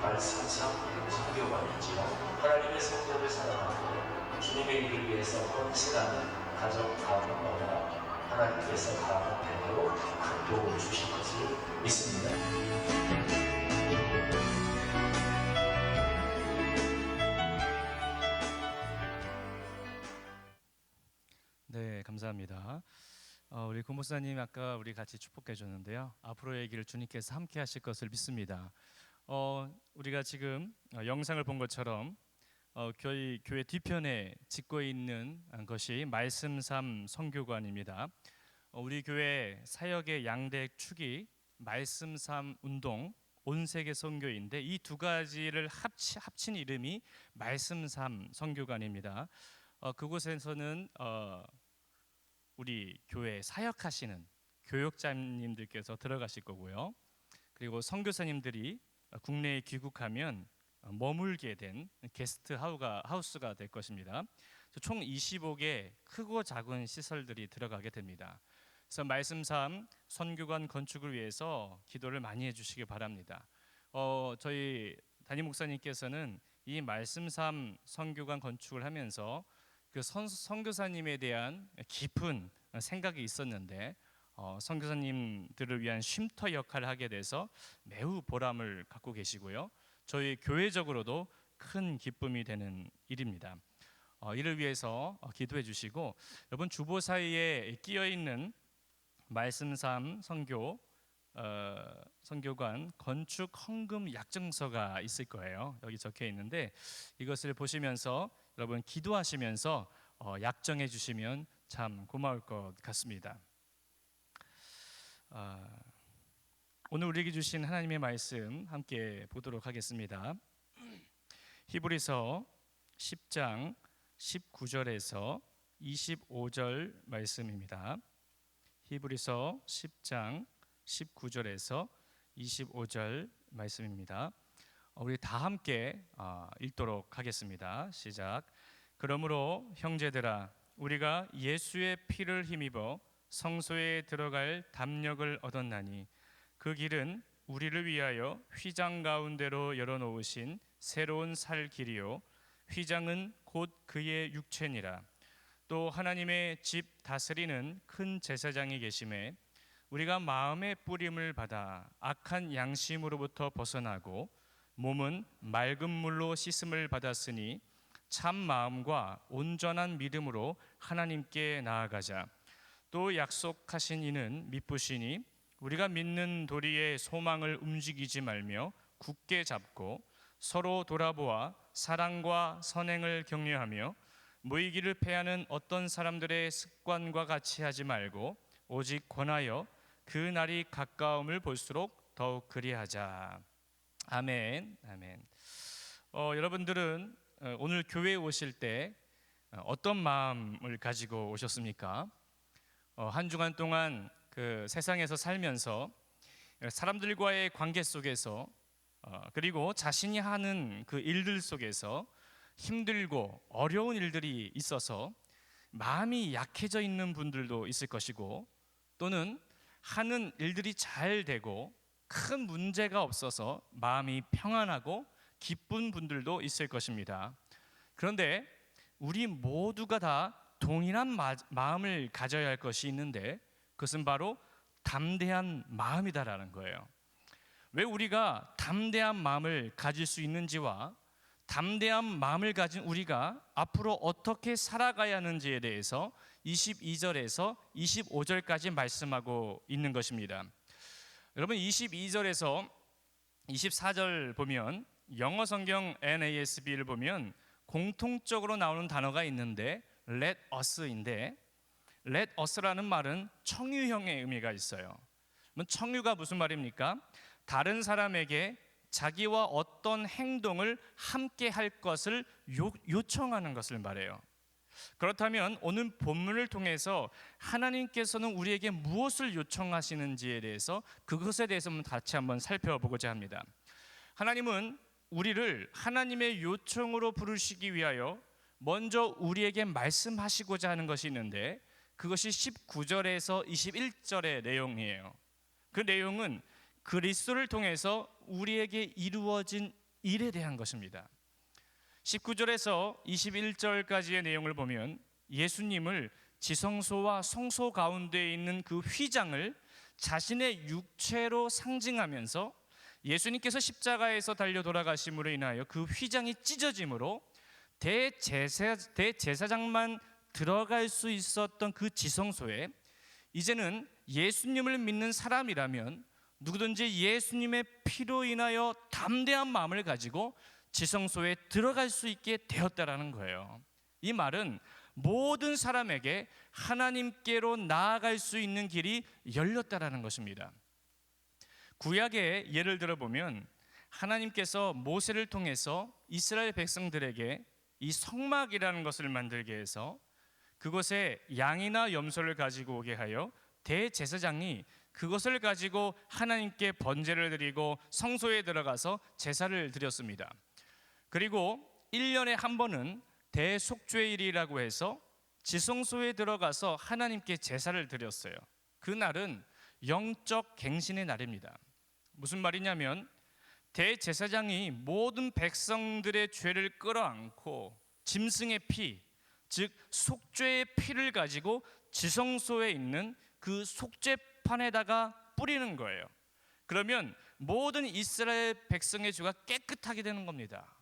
[SPEAKER 8] 말씀상 선교관이지요. 하나님의 성도를 사랑하고 주님의 일을 위해서 헌신하는 가정 가문마다 하나님께서 다음 대로 큰 도움을 주실 것을 믿습니다.
[SPEAKER 1] 네, 감사합니다. 우리 고목사님 아까 우리 같이 축복해 줬는데요. 앞으로의 길을 주님께서 함께 하실 것을 믿습니다. 우리가 지금 영상을 본 것처럼 저희 교회 뒤편에 짓고 있는 것이 말씀삼 선교관입니다. 우리 교회 사역의 양대 축이 말씀삼 운동 온세계 선교인데 이 두 가지를 합친 이름이 말씀삼 선교관입니다. 그곳에서는 우리 교회 사역하시는 교역자님들께서 들어가실 거고요. 그리고 선교사님들이 국내에 귀국하면 머물게 된 게스트 하우스가 될 것입니다. 총 25개 크고 작은 시설들이 들어가게 됩니다. 그래서 말씀삼 선교관 건축을 위해서 기도를 많이 해주시기 바랍니다. 저희 담임 목사님께서는 이 말씀삼 선교관 건축을 하면서 그 선교사님에 대한 깊은 생각이 있었는데 선교사님들을 위한 쉼터 역할을 하게 돼서 매우 보람을 갖고 계시고요. 저희 교회적으로도 큰 기쁨이 되는 일입니다. 이를 위해서 기도해 주시고 여러분 주보 사이에 끼어 있는 말씀삼 선교관 건축 헌금 약정서가 있을 거예요. 여기 적혀 있는데 이것을 보시면서 여러분 기도하시면서 약정해 주시면 참 고마울 것 같습니다. 오늘 우리에게 주신 하나님의 말씀 함께 보도록 하겠습니다. 히브리서 10장 19절에서 25절 말씀입니다. 히브리서 10장 19절에서 25절 말씀입니다. 우리 다 함께 읽도록 하겠습니다. 시작. 그러므로 형제들아, 우리가 예수의 피를 힘입어 성소에 들어갈 담력을 얻었나니 그 길은 우리를 위하여 휘장 가운데로 열어놓으신 새로운 살 길이요 휘장은 곧 그의 육체니라. 또 하나님의 집 다스리는 큰 제사장이 계심에 우리가 마음의 뿌림을 받아 악한 양심으로부터 벗어나고 몸은 맑은 물로 씻음을 받았으니 참 마음과 온전한 믿음으로 하나님께 나아가자. 또 약속하신 이는 미쁘시니 우리가 믿는 도리의 소망을 움직이지 말며 굳게 잡고 서로 돌아보아 사랑과 선행을 격려하며 모이기를 패하는 어떤 사람들의 습관과 같이 하지 말고 오직 권하여 그 날이 가까움을 볼수록 더욱 그리하자. 아멘. 아멘. 여러분들은 오늘 교회에 오실 때 어떤 마음을 가지고 오셨습니까? 한 주간 동안 그 세상에서 살면서 사람들과의 관계 속에서 그리고 자신이 하는 그 일들 속에서 힘들고 어려운 일들이 있어서 마음이 약해져 있는 분들도 있을 것이고, 또는 하는 일들이 잘 되고 큰 문제가 없어서 마음이 평안하고 기쁜 분들도 있을 것입니다. 그런데 우리 모두가 다 동일한 마음을 가져야 할 것이 있는데 그것은 바로 담대한 마음이다라는 거예요. 왜 우리가 담대한 마음을 가질 수 있는지와 담대한 마음을 가진 우리가 앞으로 어떻게 살아가야 하는지에 대해서 22절에서 25절까지 말씀하고 있는 것입니다. 여러분 22절에서 24절 보면 영어 성경 NASB를 보면 공통적으로 나오는 단어가 있는데 let us인데, let us라는 말은 청유형의 의미가 있어요. 청유가 무슨 말입니까? 다른 사람에게 자기와 어떤 행동을 함께 할 것을 요청하는 것을 말해요. 그렇다면 오늘 본문을 통해서 하나님께서는 우리에게 무엇을 요청하시는지에 대해서 그것에 대해서 같이 한번 살펴보고자 합니다. 하나님은 우리를 하나님의 요청으로 부르시기 위하여 먼저 우리에게 말씀하시고자 하는 것이 있는데 그것이 19절에서 21절의 내용이에요. 그 내용은 그리스도를 통해서 우리에게 이루어진 일에 대한 것입니다. 19절에서 21절까지의 내용을 보면 예수님을 지성소와 성소 가운데에 있는 그 휘장을 자신의 육체로 상징하면서 예수님께서 십자가에서 달려 돌아가심으로 인하여 그 휘장이 찢어짐으로 대제사장만 들어갈 수 있었던 그 지성소에 이제는 예수님을 믿는 사람이라면 누구든지 예수님의 피로 인하여 담대한 마음을 가지고 지성소에 들어갈 수 있게 되었다라는 거예요. 이 말은 모든 사람에게 하나님께로 나아갈 수 있는 길이 열렸다라는 것입니다. 구약의 예를 들어보면 하나님께서 모세를 통해서 이스라엘 백성들에게 이 성막이라는 것을 만들게 해서 그곳에 양이나 염소를 가지고 오게 하여 대제사장이 그것을 가지고 하나님께 번제를 드리고 성소에 들어가서 제사를 드렸습니다. 그리고 1년에 한 번은 대속죄일이라고 해서 지성소에 들어가서 하나님께 제사를 드렸어요. 그날은 영적 갱신의 날입니다. 무슨 말이냐면 대제사장이 모든 백성들의 죄를 끌어안고 짐승의 피, 즉 속죄의 피를 가지고 지성소에 있는 그 속죄판에다가 뿌리는 거예요. 그러면 모든 이스라엘 백성의 죄가 깨끗하게 되는 겁니다.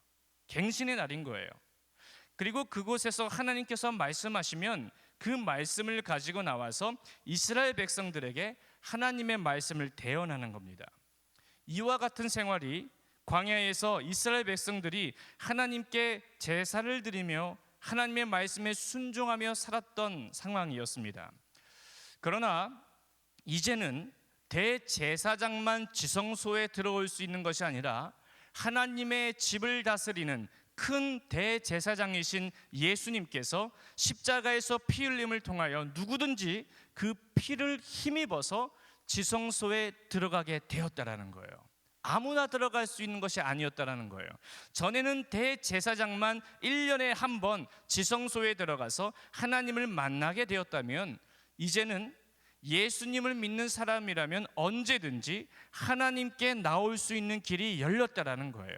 [SPEAKER 1] 갱신의 날인 거예요. 그리고 그곳에서 하나님께서 말씀하시면 그 말씀을 가지고 나와서 이스라엘 백성들에게 하나님의 말씀을 대언하는 겁니다. 이와 같은 생활이 광야에서 이스라엘 백성들이 하나님께 제사를 드리며 하나님의 말씀에 순종하며 살았던 상황이었습니다. 그러나 이제는 대제사장만 지성소에 들어올 수 있는 것이 아니라 하나님의 집을 다스리는 큰 대제사장이신 예수님께서 십자가에서 피 흘림을 통하여 누구든지 그 피를 힘입어서 지성소에 들어가게 되었다라는 거예요. 아무나 들어갈 수 있는 것이 아니었다라는 거예요. 전에는 대제사장만 1년에 한 번 지성소에 들어가서 하나님을 만나게 되었다면, 이제는 예수님을 믿는 사람이라면 언제든지 하나님께 나올 수 있는 길이 열렸다라는 거예요.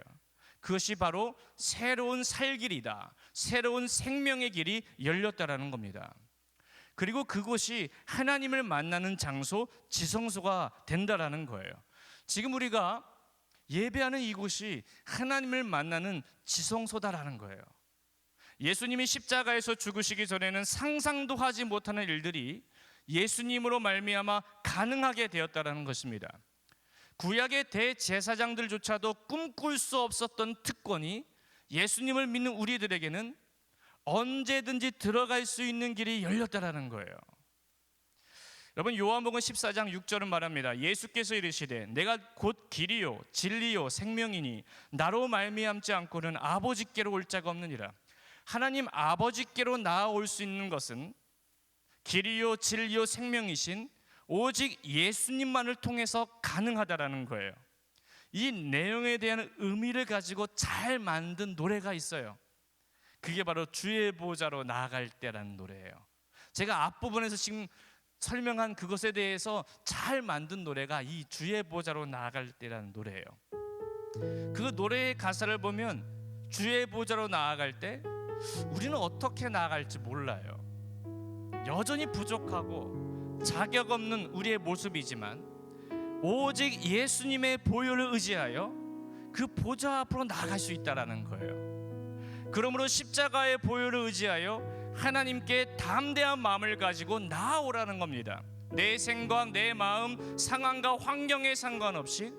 [SPEAKER 1] 그것이 바로 새로운 살 길이다, 새로운 생명의 길이 열렸다라는 겁니다. 그리고 그곳이 하나님을 만나는 장소, 지성소가 된다라는 거예요. 지금 우리가 예배하는 이곳이 하나님을 만나는 지성소다라는 거예요. 예수님이 십자가에서 죽으시기 전에는 상상도 하지 못하는 일들이 예수님으로 말미암아 가능하게 되었다라는 것입니다. 구약의 대제사장들조차도 꿈꿀 수 없었던 특권이 예수님을 믿는 우리들에게는 언제든지 들어갈 수 있는 길이 열렸다라는 거예요. 여러분, 요한복음 14장 6절은 말합니다. 예수께서 이르시되 내가 곧 길이요 진리요 생명이니 나로 말미암지 않고는 아버지께로 올 자가 없느니라. 하나님 아버지께로 나아올 수 있는 것은 길이요 진리요 생명이신 오직 예수님만을 통해서 가능하다라는 거예요. 이 내용에 대한 의미를 가지고 잘 만든 노래가 있어요. 그게 바로 주의 보좌로 나아갈 때라는 노래예요. 제가 앞부분에서 지금 설명한 그것에 대해서 잘 만든 노래가 이 주의 보좌로 나아갈 때라는 노래예요. 그 노래의 가사를 보면 주의 보좌로 나아갈 때 우리는 어떻게 나아갈지 몰라요. 여전히 부족하고 자격 없는 우리의 모습이지만 오직 예수님의 보혈을 의지하여 그 보좌 앞으로 나아갈 수 있다라는 거예요. 그러므로 십자가의 보혈을 의지하여 하나님께 담대한 마음을 가지고 나아오라는 겁니다. 내 생각, 내 마음, 상황과 환경에 상관없이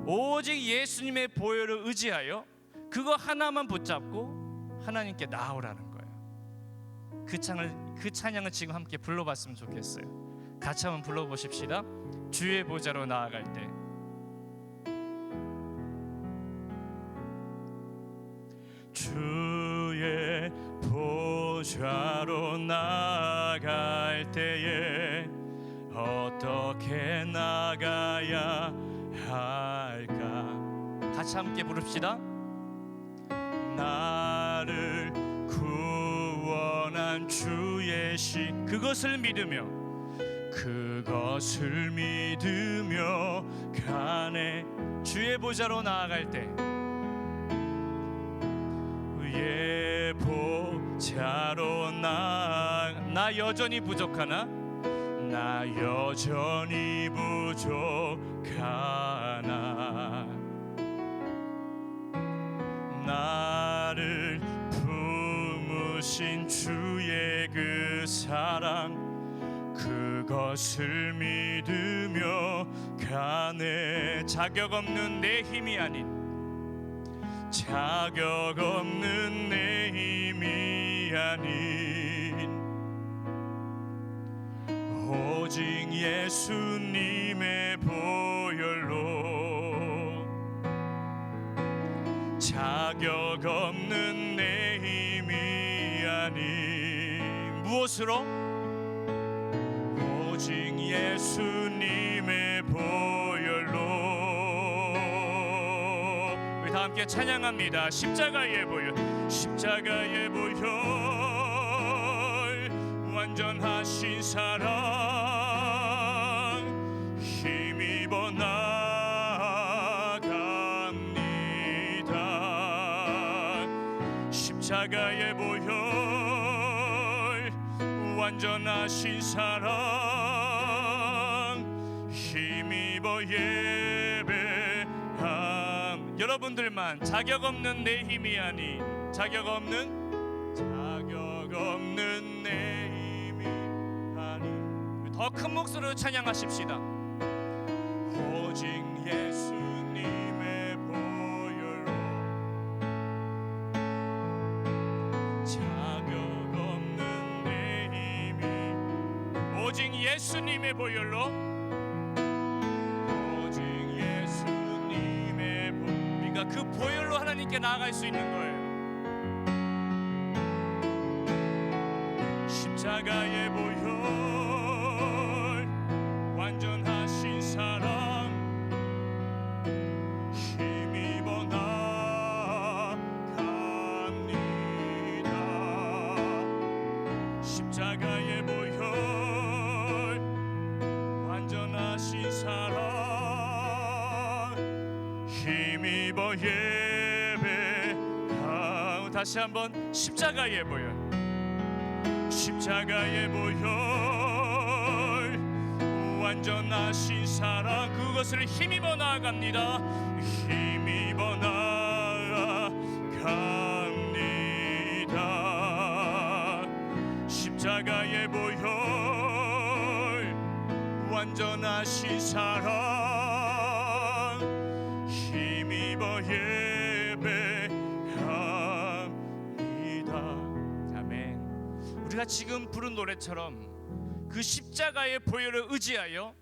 [SPEAKER 1] 오직 예수님의 보혈을 의지하여 그거 하나만 붙잡고 하나님께 나아오라는 거예요. 그 찬양을 지금 함께 불러봤으면 좋겠어요. 같이 한번 불러보십시다. 주의 보좌로 나아갈 때. 주의 보좌로 나아갈 때에 어떻게 나가야 할까? 같이 함께 부릅시다. 나를 구원한 주의 시, 그것을 믿으며 가네. 주의 보좌로 나아갈 때 주의 보좌로 나 여전히 부족하나? 나 여전히 부족하나? 나를 품으신 주의 그 사랑, 그것을 믿으며 가네. 자격 없는 내 힘이 아닌, 자격 없는 내 힘이 아닌 오직 예수님의 보혈로, 자격 없는 내 힘이 아닌 무엇으로? 오직 예수님의 보혈로. 우리 다 함께 찬양합니다. 십자가의 보혈, 십자가의 보혈, 완전하신 사랑 힘입어 나갑니다. 십자가의 보혈, 완전하신 사랑 힘입어 예배함. 여러분들만 자격 없는 내 힘이 아닌, 자격 없는 내 힘이 아닌, 더 큰 목소리로 찬양하십시다. 오직 예수님의 보혈로, 자격 없는 내 힘이, 오직 예수님의 보혈로, 하나님께 나아갈 수 있는 거예요. 십자가의 보혈, 완전하신 사랑, 힘입어 나갑니다. 십자가의 보혈, 완전하신 사랑, 힘입어 예배하. 다시 한번 십자가의 보혈, 십자가의 보혈, 완전하신 사랑, 그것을 힘입어 나아갑니다. 힘입어 나아갑니다. 십자가의 보혈, 완전하신 사랑, 힘입어 예배합니다. 아멘. 우리가 지금 부른 노래처럼 그 십자가의 보혈을 의지하여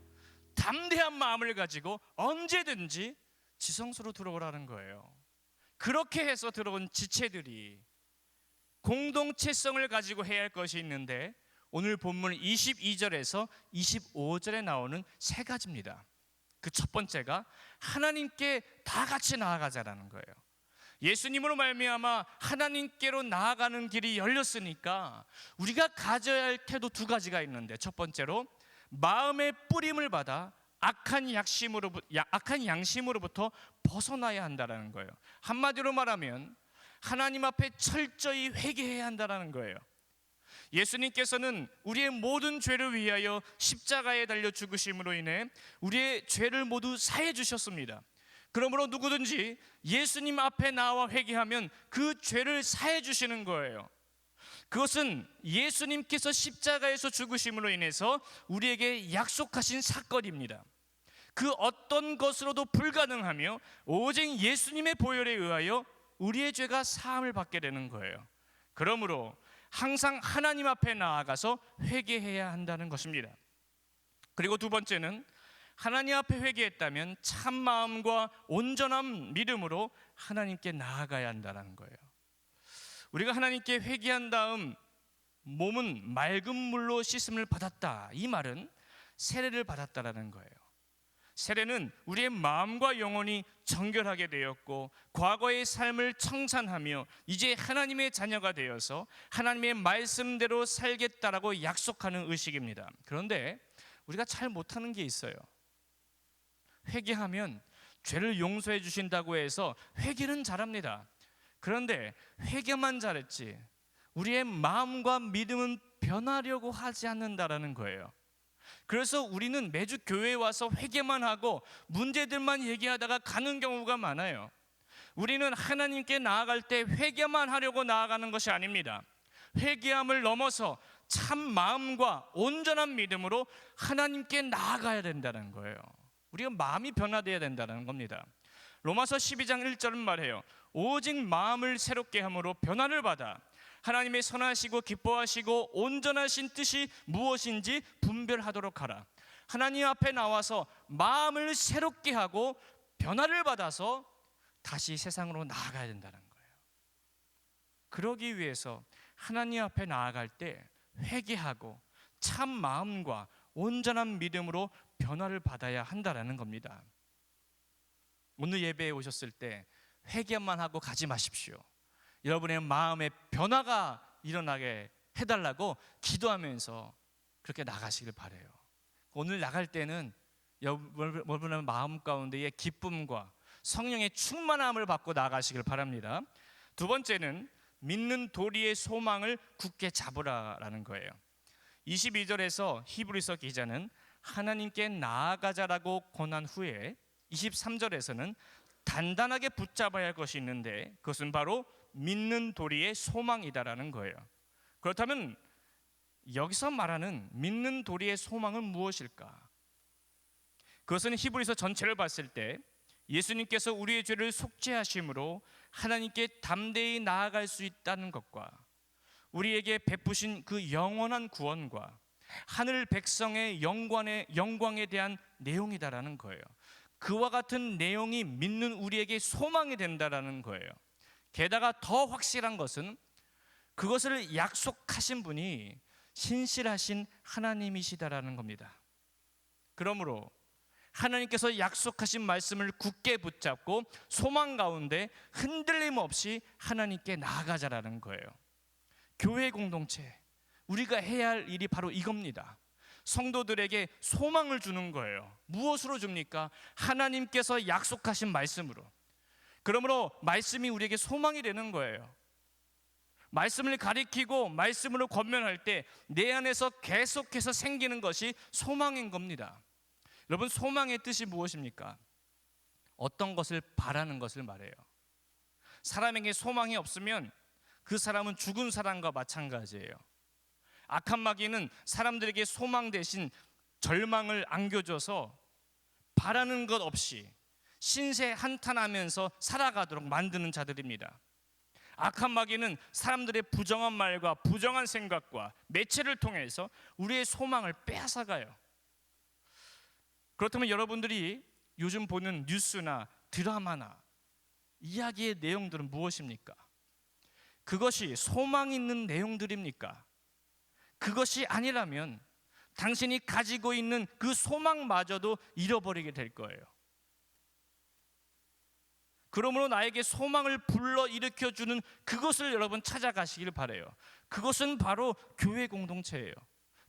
[SPEAKER 1] 담대한 마음을 가지고 언제든지 지성소로 들어오라는 거예요. 그렇게 해서 들어온 지체들이 공동체성을 가지고 해야 할 것이 있는데, 오늘 본문 22절에서 25절에 나오는 세 가지입니다. 그 첫 번째가 하나님께 다 같이 나아가자라는 거예요. 예수님으로 말미암아 하나님께로 나아가는 길이 열렸으니까 우리가 가져야 할 태도 두 가지가 있는데, 첫 번째로 마음의 뿌림을 받아 악한 양심으로부터 벗어나야 한다는 거예요. 한마디로 말하면 하나님 앞에 철저히 회개해야 한다는 거예요. 예수님께서는 우리의 모든 죄를 위하여 십자가에 달려 죽으심으로 인해 우리의 죄를 모두 사해 주셨습니다. 그러므로 누구든지 예수님 앞에 나와 회개하면 그 죄를 사해 주시는 거예요. 그것은 예수님께서 십자가에서 죽으심으로 인해서 우리에게 약속하신 사건입니다. 그 어떤 것으로도 불가능하며 오직 예수님의 보혈에 의하여 우리의 죄가 사함을 받게 되는 거예요. 그러므로 항상 하나님 앞에 나아가서 회개해야 한다는 것입니다. 그리고 두 번째는 하나님 앞에 회개했다면 참 마음과 온전한 믿음으로 하나님께 나아가야 한다는 거예요. 우리가 하나님께 회개한 다음 몸은 맑은 물로 씻음을 받았다, 이 말은 세례를 받았다라는 거예요. 세례는 우리의 마음과 영혼이 정결하게 되었고 과거의 삶을 청산하며 이제 하나님의 자녀가 되어서 하나님의 말씀대로 살겠다라고 약속하는 의식입니다. 그런데 우리가 잘 못하는 게 있어요. 회개하면 죄를 용서해 주신다고 해서 회개는 잘합니다. 그런데 회개만 잘했지 우리의 마음과 믿음은 변하려고 하지 않는다라는 거예요. 그래서 우리는 매주 교회에 와서 회개만 하고 문제들만 얘기하다가 가는 경우가 많아요. 우리는 하나님께 나아갈 때 회개만 하려고 나아가는 것이 아닙니다. 회개함을 넘어서 참 마음과 온전한 믿음으로 하나님께 나아가야 된다는 거예요. 우리가 마음이 변화되어야 된다는 겁니다. 로마서 12장 1절은 말해요. 오직 마음을 새롭게 함으로 변화를 받아 하나님의 선하시고 기뻐하시고 온전하신 뜻이 무엇인지 분별하도록 하라. 하나님 앞에 나와서 마음을 새롭게 하고 변화를 받아서 다시 세상으로 나아가야 된다는 거예요. 그러기 위해서 하나님 앞에 나아갈 때 회개하고 참 마음과 온전한 믿음으로 변화를 받아야 한다는 겁니다. 오늘 예배에 오셨을 때 회개만 하고 가지 마십시오. 여러분의 마음의 변화가 일어나게 해달라고 기도하면서 그렇게 나가시길 바라요. 오늘 나갈 때는 여러분의 마음 가운데의 기쁨과 성령의 충만함을 받고 나가시길 바랍니다. 두 번째는 믿는 도리의 소망을 굳게 잡으라라는 거예요. 22절에서 히브리서 기자는 하나님께 나아가자라고 권한 후에 23절에서는 단단하게 붙잡아야 할 것이 있는데 그것은 바로 믿는 도리의 소망이다라는 거예요. 그렇다면 여기서 말하는 믿는 도리의 소망은 무엇일까? 그것은 히브리서 전체를 봤을 때 예수님께서 우리의 죄를 속죄하심으로 하나님께 담대히 나아갈 수 있다는 것과 우리에게 베푸신 그 영원한 구원과 하늘 백성의 영광에 대한 내용이다라는 거예요. 그와 같은 내용이 믿는 우리에게 소망이 된다라는 거예요. 게다가 더 확실한 것은 그것을 약속하신 분이 신실하신 하나님이시다라는 겁니다. 그러므로 하나님께서 약속하신 말씀을 굳게 붙잡고 소망 가운데 흔들림 없이 하나님께 나아가자라는 거예요. 교회 공동체, 우리가 해야 할 일이 바로 이겁니다. 성도들에게 소망을 주는 거예요. 무엇으로 줍니까? 하나님께서 약속하신 말씀으로. 그러므로 말씀이 우리에게 소망이 되는 거예요. 말씀을 가리키고 말씀으로 권면할 때 내 안에서 계속해서 생기는 것이 소망인 겁니다. 여러분, 소망의 뜻이 무엇입니까? 어떤 것을 바라는 것을 말해요. 사람에게 소망이 없으면 그 사람은 죽은 사람과 마찬가지예요. 악한 마귀는 사람들에게 소망 대신 절망을 안겨줘서 바라는 것 없이 신세 한탄하면서 살아가도록 만드는 자들입니다. 악한 마귀는 사람들의 부정한 말과 부정한 생각과 매체를 통해서 우리의 소망을 빼앗아가요. 그렇다면 여러분들이 요즘 보는 뉴스나 드라마나 이야기의 내용들은 무엇입니까? 그것이 소망 있는 내용들입니까? 그것이 아니라면 당신이 가지고 있는 그 소망마저도 잃어버리게 될 거예요. 그러므로 나에게 소망을 불러일으켜 주는 그것을 여러분 찾아가시길 바라요. 그것은 바로 교회 공동체예요.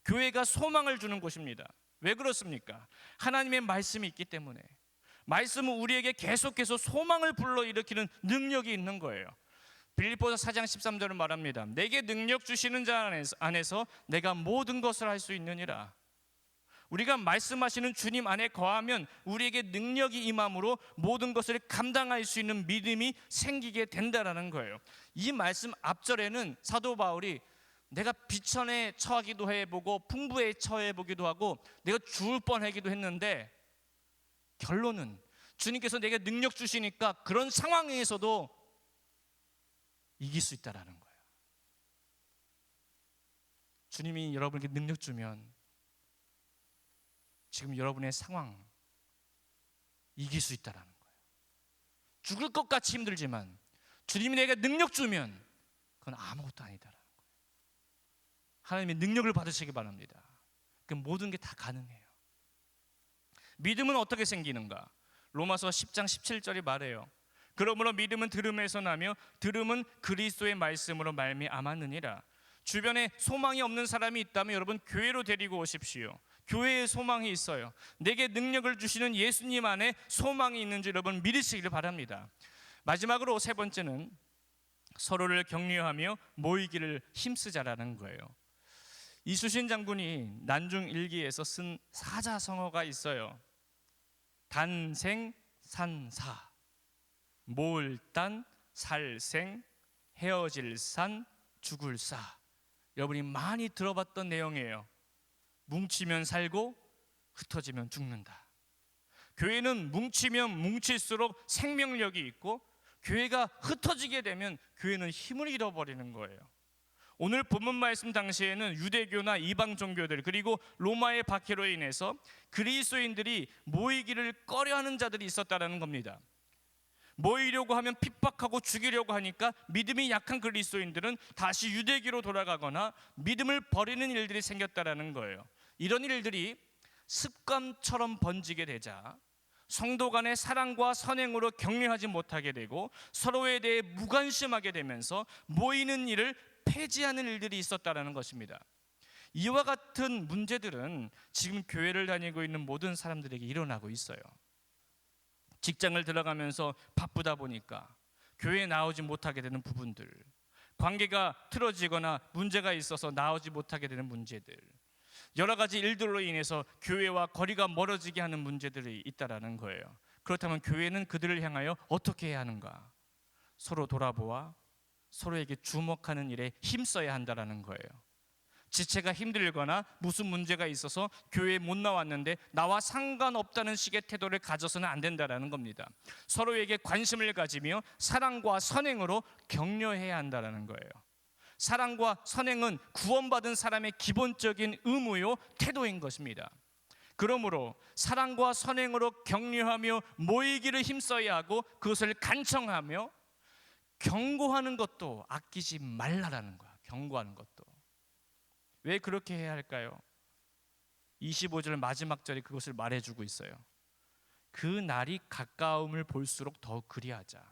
[SPEAKER 1] 교회가 소망을 주는 곳입니다. 왜 그렇습니까? 하나님의 말씀이 있기 때문에. 말씀은 우리에게 계속해서 소망을 불러일으키는 능력이 있는 거예요. 빌립보서 4장 13절을 말합니다. 내게 능력 주시는 자 안에서 내가 모든 것을 할 수 있느니라. 우리가 말씀하시는 주님 안에 거하면 우리에게 능력이 임함으로 모든 것을 감당할 수 있는 믿음이 생기게 된다라는 거예요. 이 말씀 앞절에는 사도 바울이 내가 비천에 처하기도 해보고 풍부에 처해보기도 하고 내가 죽을 뻔하기도 했는데 결론은 주님께서 내게 능력 주시니까 그런 상황에서도 이길 수 있다라는 거예요. 주님이 여러분에게 능력 주면 지금 여러분의 상황 이길 수 있다라는 거예요. 죽을 것 같이 힘들지만 주님이 내게 능력 주면 그건 아무것도 아니다라는 거예요. 하나님의 능력을 받으시기 바랍니다. 그 모든 게 다 가능해요. 믿음은 어떻게 생기는가? 로마서 10장 17절이 말해요. 그러므로 믿음은 들음에서 나며 들음은 그리스도의 말씀으로 말미암았느니라. 주변에 소망이 없는 사람이 있다면 여러분 교회로 데리고 오십시오. 교회에 소망이 있어요. 내게 능력을 주시는 예수님 안에 소망이 있는지 여러분 믿으시기를 바랍니다. 마지막으로 세 번째는 서로를 격려하며 모이기를 힘쓰자라는 거예요. 이수신 장군이 난중 일기에서 쓴 사자성어가 있어요. 단생산사, 모을단, 살생, 헤어질산, 죽을사. 여러분이 많이 들어봤던 내용이에요. 뭉치면 살고 흩어지면 죽는다. 교회는 뭉치면 뭉칠수록 생명력이 있고 교회가 흩어지게 되면 교회는 힘을 잃어버리는 거예요. 오늘 본문 말씀 당시에는 유대교나 이방 종교들 그리고 로마의 박해로 인해서 그리스도인들이 모이기를 꺼려하는 자들이 있었다는 겁니다. 모이려고 하면 핍박하고 죽이려고 하니까 믿음이 약한 그리스도인들은 다시 유대교로 돌아가거나 믿음을 버리는 일들이 생겼다라는 거예요. 이런 일들이 습관처럼 번지게 되자 성도 간의 사랑과 선행으로 격려하지 못하게 되고 서로에 대해 무관심하게 되면서 모이는 일을 폐지하는 일들이 있었다라는 것입니다. 이와 같은 문제들은 지금 교회를 다니고 있는 모든 사람들에게 일어나고 있어요. 직장을 들어가면서 바쁘다 보니까 교회에 나오지 못하게 되는 부분들, 관계가 틀어지거나 문제가 있어서 나오지 못하게 되는 문제들, 여러 가지 일들로 인해서 교회와 거리가 멀어지게 하는 문제들이 있다라는 거예요. 그렇다면 교회는 그들을 향하여 어떻게 해야 하는가? 서로 돌아보아 서로에게 주목하는 일에 힘써야 한다라는 거예요. 지체가 힘들거나 무슨 문제가 있어서 교회에 못 나왔는데 나와 상관없다는 식의 태도를 가져서는 안 된다라는 겁니다. 서로에게 관심을 가지며 사랑과 선행으로 격려해야 한다라는 거예요. 사랑과 선행은 구원받은 사람의 기본적인 의무요 태도인 것입니다. 그러므로 사랑과 선행으로 격려하며 모이기를 힘써야 하고 그것을 간청하며 경고하는 것도 아끼지 말라라는 거야. 경고하는 것도. 왜 그렇게 해야 할까요? 25절 마지막 절에 그것을 말해주고 있어요. 그 날이 가까움을 볼수록 더 그리하자.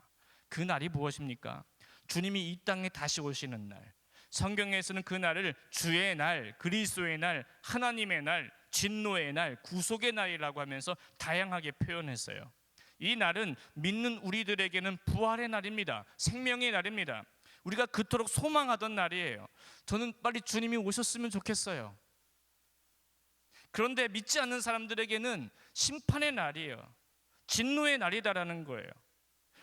[SPEAKER 1] 그 날이 무엇입니까? 주님이 이 땅에 다시 오시는 날. 성경에서는 그 날을 주의 날, 그리스도의 날, 하나님의 날, 진노의 날, 구속의 날이라고 하면서 다양하게 표현했어요. 이 날은 믿는 우리들에게는 부활의 날입니다. 생명의 날입니다. 우리가 그토록 소망하던 날이에요. 저는 빨리 주님이 오셨으면 좋겠어요. 그런데 믿지 않는 사람들에게는 심판의 날이에요. 진노의 날이다라는 거예요.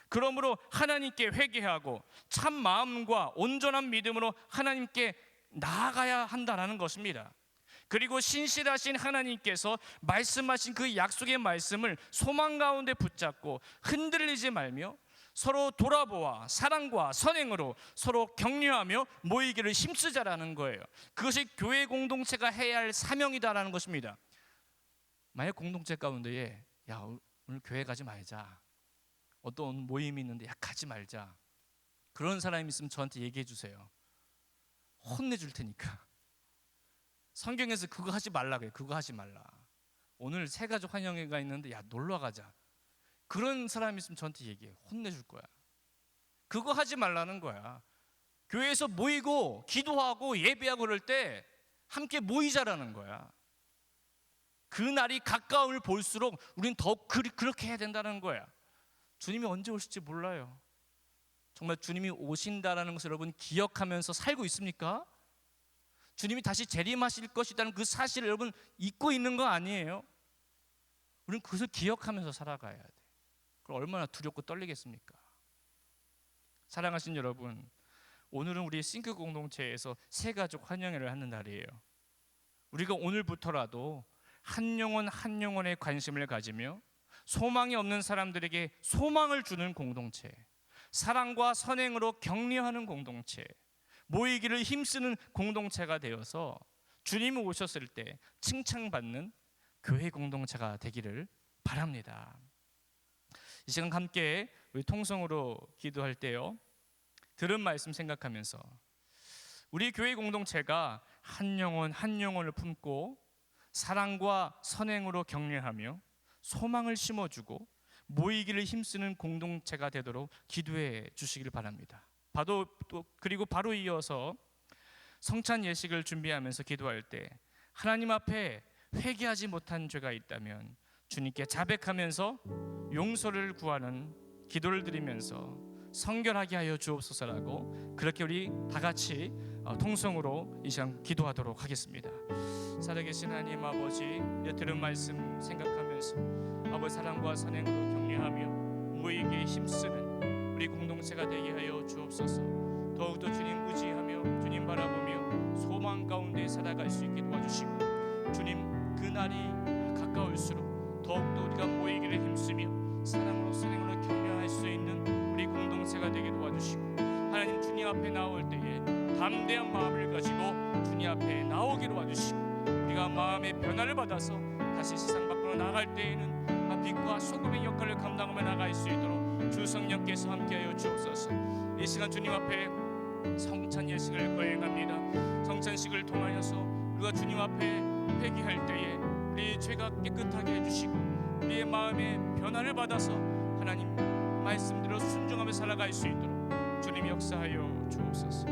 [SPEAKER 1] 그러므로 하나님께 회개하고 참 마음과 온전한 믿음으로 하나님께 나아가야 한다는 것입니다. 그리고 신실하신 하나님께서 말씀하신 그 약속의 말씀을 소망 가운데 붙잡고 흔들리지 말며 서로 돌아보아 사랑과 선행으로 서로 격려하며 모이기를 힘쓰자라는 거예요. 그것이 교회 공동체가 해야 할 사명이다라는 것입니다. 만약 공동체 가운데에 야 오늘 교회 가지 말자, 어떤 모임이 있는데 야 가지 말자, 그런 사람이 있으면 저한테 얘기해 주세요. 혼내줄 테니까. 성경에서 그거 하지 말라고 해요. 그거 하지 말라. 오늘 새가족 환영회가 있는데 야 놀러 가자, 그런 사람이 있으면 저한테 얘기해요. 혼내줄 거야. 그거 하지 말라는 거야. 교회에서 모이고 기도하고 예배하고 그럴 때 함께 모이자라는 거야. 그 날이 가까움을 볼수록 우리는 더욱 그렇게 해야 된다는 거야. 주님이 언제 오실지 몰라요. 정말 주님이 오신다라는 것을 여러분 기억하면서 살고 있습니까? 주님이 다시 재림하실 것이라는 그 사실을 여러분 잊고 있는 거 아니에요? 우리는 그것을 기억하면서 살아가야 돼. 그럼 얼마나 두렵고 떨리겠습니까? 사랑하신 여러분, 오늘은 우리 싱크 공동체에서 새가족 환영회를 하는 날이에요. 우리가 오늘부터라도 한 영혼 한 영혼에 관심을 가지며 소망이 없는 사람들에게 소망을 주는 공동체, 사랑과 선행으로 격려하는 공동체, 모이기를 힘쓰는 공동체가 되어서 주님이 오셨을 때 칭찬받는 교회 공동체가 되기를 바랍니다. 이 시간 함께 우리 통성으로 기도할 때요, 들은 말씀 생각하면서 우리 교회 공동체가 한 영혼 한 영혼을 품고 사랑과 선행으로 격려하며 소망을 심어주고 모이기를 힘쓰는 공동체가 되도록 기도해 주시길 바랍니다. 그리고 바로 이어서 성찬 예식을 준비하면서 기도할 때 하나님 앞에 회개하지 못한 죄가 있다면 주님께 자백하면서 용서를 구하는 기도를 드리면서 성결하게 하여 주옵소서라고 그렇게 우리 다 같이 통성으로 이 시간 기도하도록 하겠습니다. 살아계신 하나님 아버지, 들은 말씀 생각하면서 아버지 사랑과 선행으로 격려하며 모이기에 힘쓰는 우리 공동체가 되게 하여 주옵소서. 더욱더 주님 의지하며 주님 바라보며 소망 가운데 살아갈 수 있게 도와주시고 주님 그 날이 가까울수록 더욱더 우리가 모이기를 힘쓰며 사랑으로 선행으로 격려할 수 있는 우리 공동체가 되게 도와주시고 하나님 주님 앞에 나올 때에 담대한 마음을 가지고 주님 앞에 나오기로 와주시고 우리가 마음의 변화를 받아서 다시 세상 밖으로 나갈 때에는 빛과 소금의 역할을 감당하며 나갈 수 있도록 주 성령께서 함께하여 주옵소서. 이 시간 주님 앞에 성찬 예식을 거행합니다. 성찬식을 통하여서 우리가 주님 앞에 회개할 때에 우리의 죄가 깨끗하게 해주시고 우리의 마음의 변화를 받아서 하나님 말씀대로 순종하며 살아갈 수 있도록 주님 역사하여 주옵소서.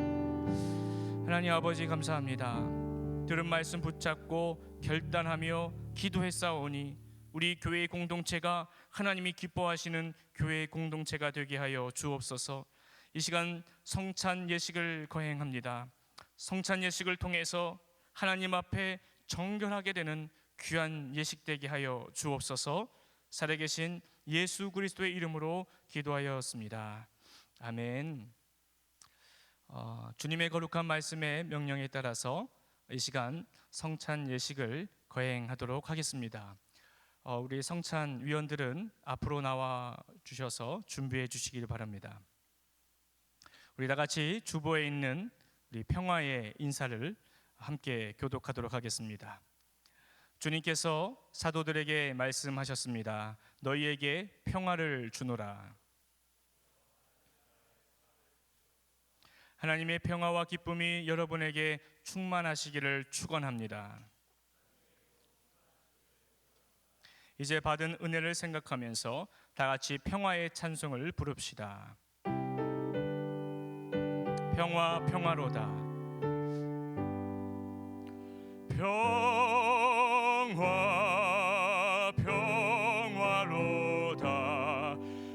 [SPEAKER 1] 하나님 아버지 감사합니다. 들은 말씀 붙잡고 결단하며 기도했사오니 우리 교회의 공동체가 하나님이 기뻐하시는 교회의 공동체가 되게 하여 주옵소서. 이 시간 성찬 예식을 거행합니다. 성찬 예식을 통해서 하나님 앞에 정결하게 되는 귀한 예식 되게 하여 주옵소서. 살아계신 예수 그리스도의 이름으로 기도하였습니다. 아멘. 주님의 거룩한 말씀의 명령에 따라서 이 시간 성찬 예식을 거행하도록 하겠습니다. 우리 성찬 위원들은 앞으로 나와 주셔서 준비해 주시길 바랍니다. 우리 다 같이 주보에 있는 우리 평화의 인사를 함께 교독하도록 하겠습니다. 주님께서 사도들에게 말씀하셨습니다. 너희에게 평화를 주노라. 하나님의 평화와 기쁨이 여러분에게 충만하시기를 축원합니다. 이제 받은 은혜를 생각하면서 다 같이 평화의 찬송을 부릅시다. 평화 평화로다. 평화 평화로다.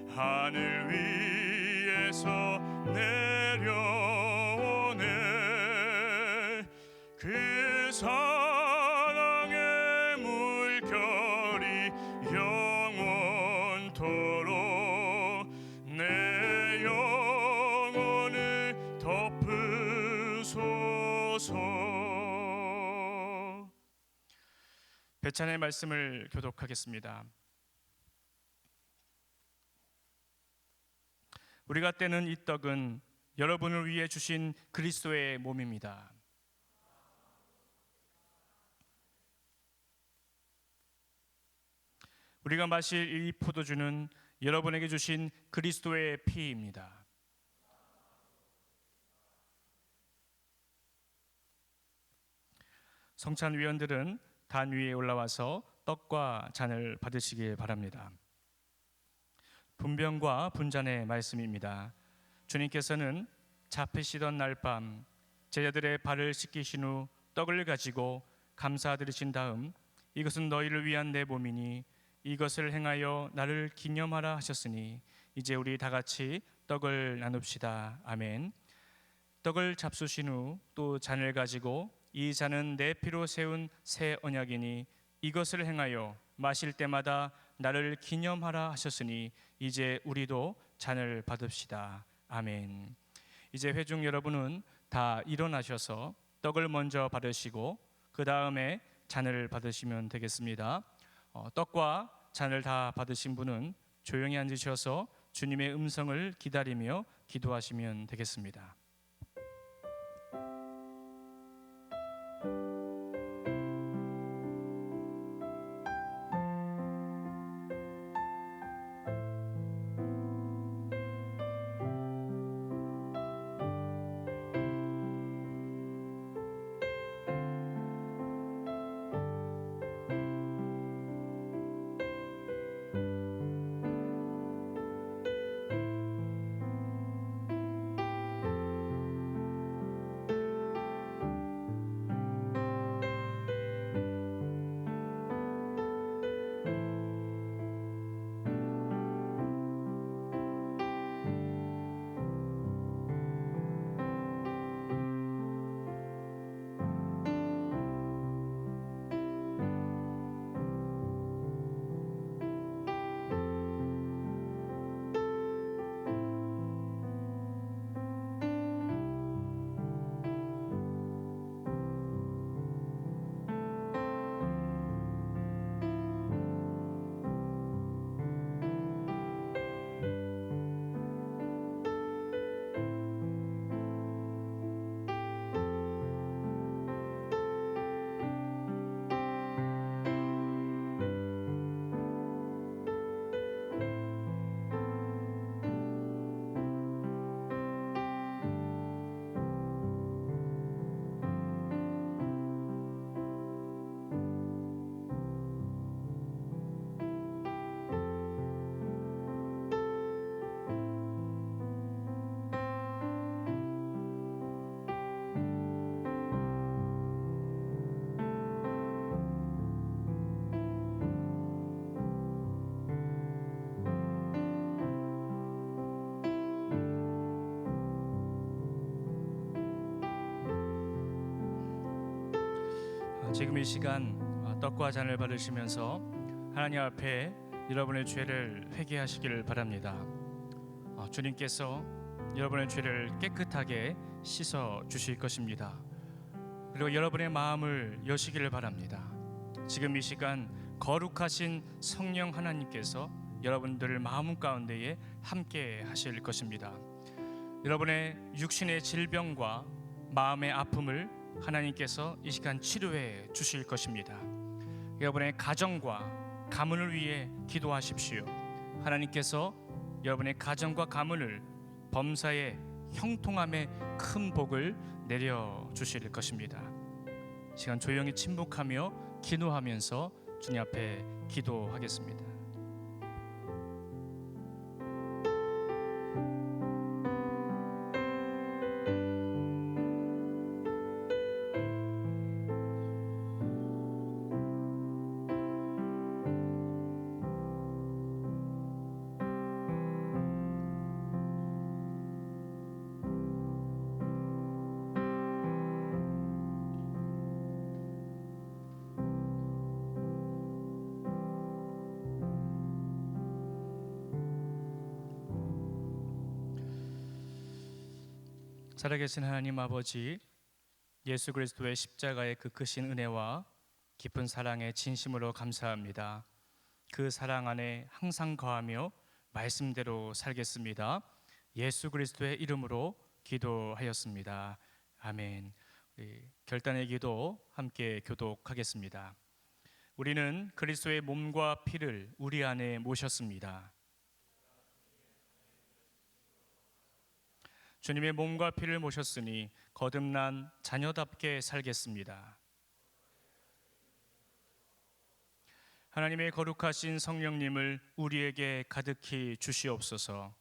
[SPEAKER 1] 하늘 위에서 내려오네. 그 사랑의 물결이 영원토록 내 영혼을 덮으소서. 배찬의 말씀을 교독하겠습니다. 우리가 떼는 이 떡은 여러분을 위해 주신 그리스도의 몸입니다. 우리가 마실 이 포도주는 여러분에게 주신 그리스도의 피입니다. 성찬위원들은 단 위에 올라와서 떡과 잔을 받으시길 바랍니다. 분병과 분잔의 말씀입니다. 주님께서는 잡히시던 날 밤 제자들의 발을 씻기신 후 떡을 가지고 감사드리신 다음 이것은 너희를 위한 내 몸이니 이것을 행하여 나를 기념하라 하셨으니 이제 우리 다 같이 떡을 나눕시다. 아멘. 떡을 잡수신 후 또 잔을 가지고 이 잔은 내 피로 세운 새 언약이니 이것을 행하여 마실 때마다 나를 기념하라 하셨으니 이제 우리도 잔을 받읍시다. 아멘. 이제 회중 여러분은 다 일어나셔서 떡을 먼저 받으시고 그 다음에 잔을 받으시면 되겠습니다. 떡과 잔을 다 받으신 분은 조용히 앉으셔서 주님의 음성을 기다리며 기도하시면 되겠습니다. 지금 이 시간 떡과 잔을 받으시면서 하나님 앞에 여러분의 죄를 회개하시기를 바랍니다. 주님께서 여러분의 죄를 깨끗하게 씻어 주실 것입니다. 그리고 여러분의 마음을 여시기를 바랍니다. 지금 이 시간 거룩하신 성령 하나님께서 여러분들 마음 가운데에 함께 하실 것입니다. 여러분의 육신의 질병과 마음의 아픔을 하나님께서 이 시간 치료해 주실 것입니다. 여러분의 가정과 가문을 위해 기도하십시오. 하나님께서 여러분의 가정과 가문을 범사에 형통함의 큰 복을 내려 주실 것입니다. 시간 조용히 침묵하며 기도하면서 주님 앞에 기도하겠습니다. 살아계신 하나님 아버지, 예수 그리스도의 십자가의 그 크신 은혜와 깊은 사랑에 진심으로 감사합니다. 그 사랑 안에 항상 거하며 말씀대로 살겠습니다. 예수 그리스도의 이름으로 기도하였습니다. 아멘. 우리 결단의 기도 함께 교독하겠습니다. 우리는 그리스도의 몸과 피를 우리 안에 모셨습니다. 주님의 몸과 피를 모셨으니 거듭난 자녀답게 살겠습니다. 하나님의 거룩하신 성령님을 우리에게 가득히 주시옵소서.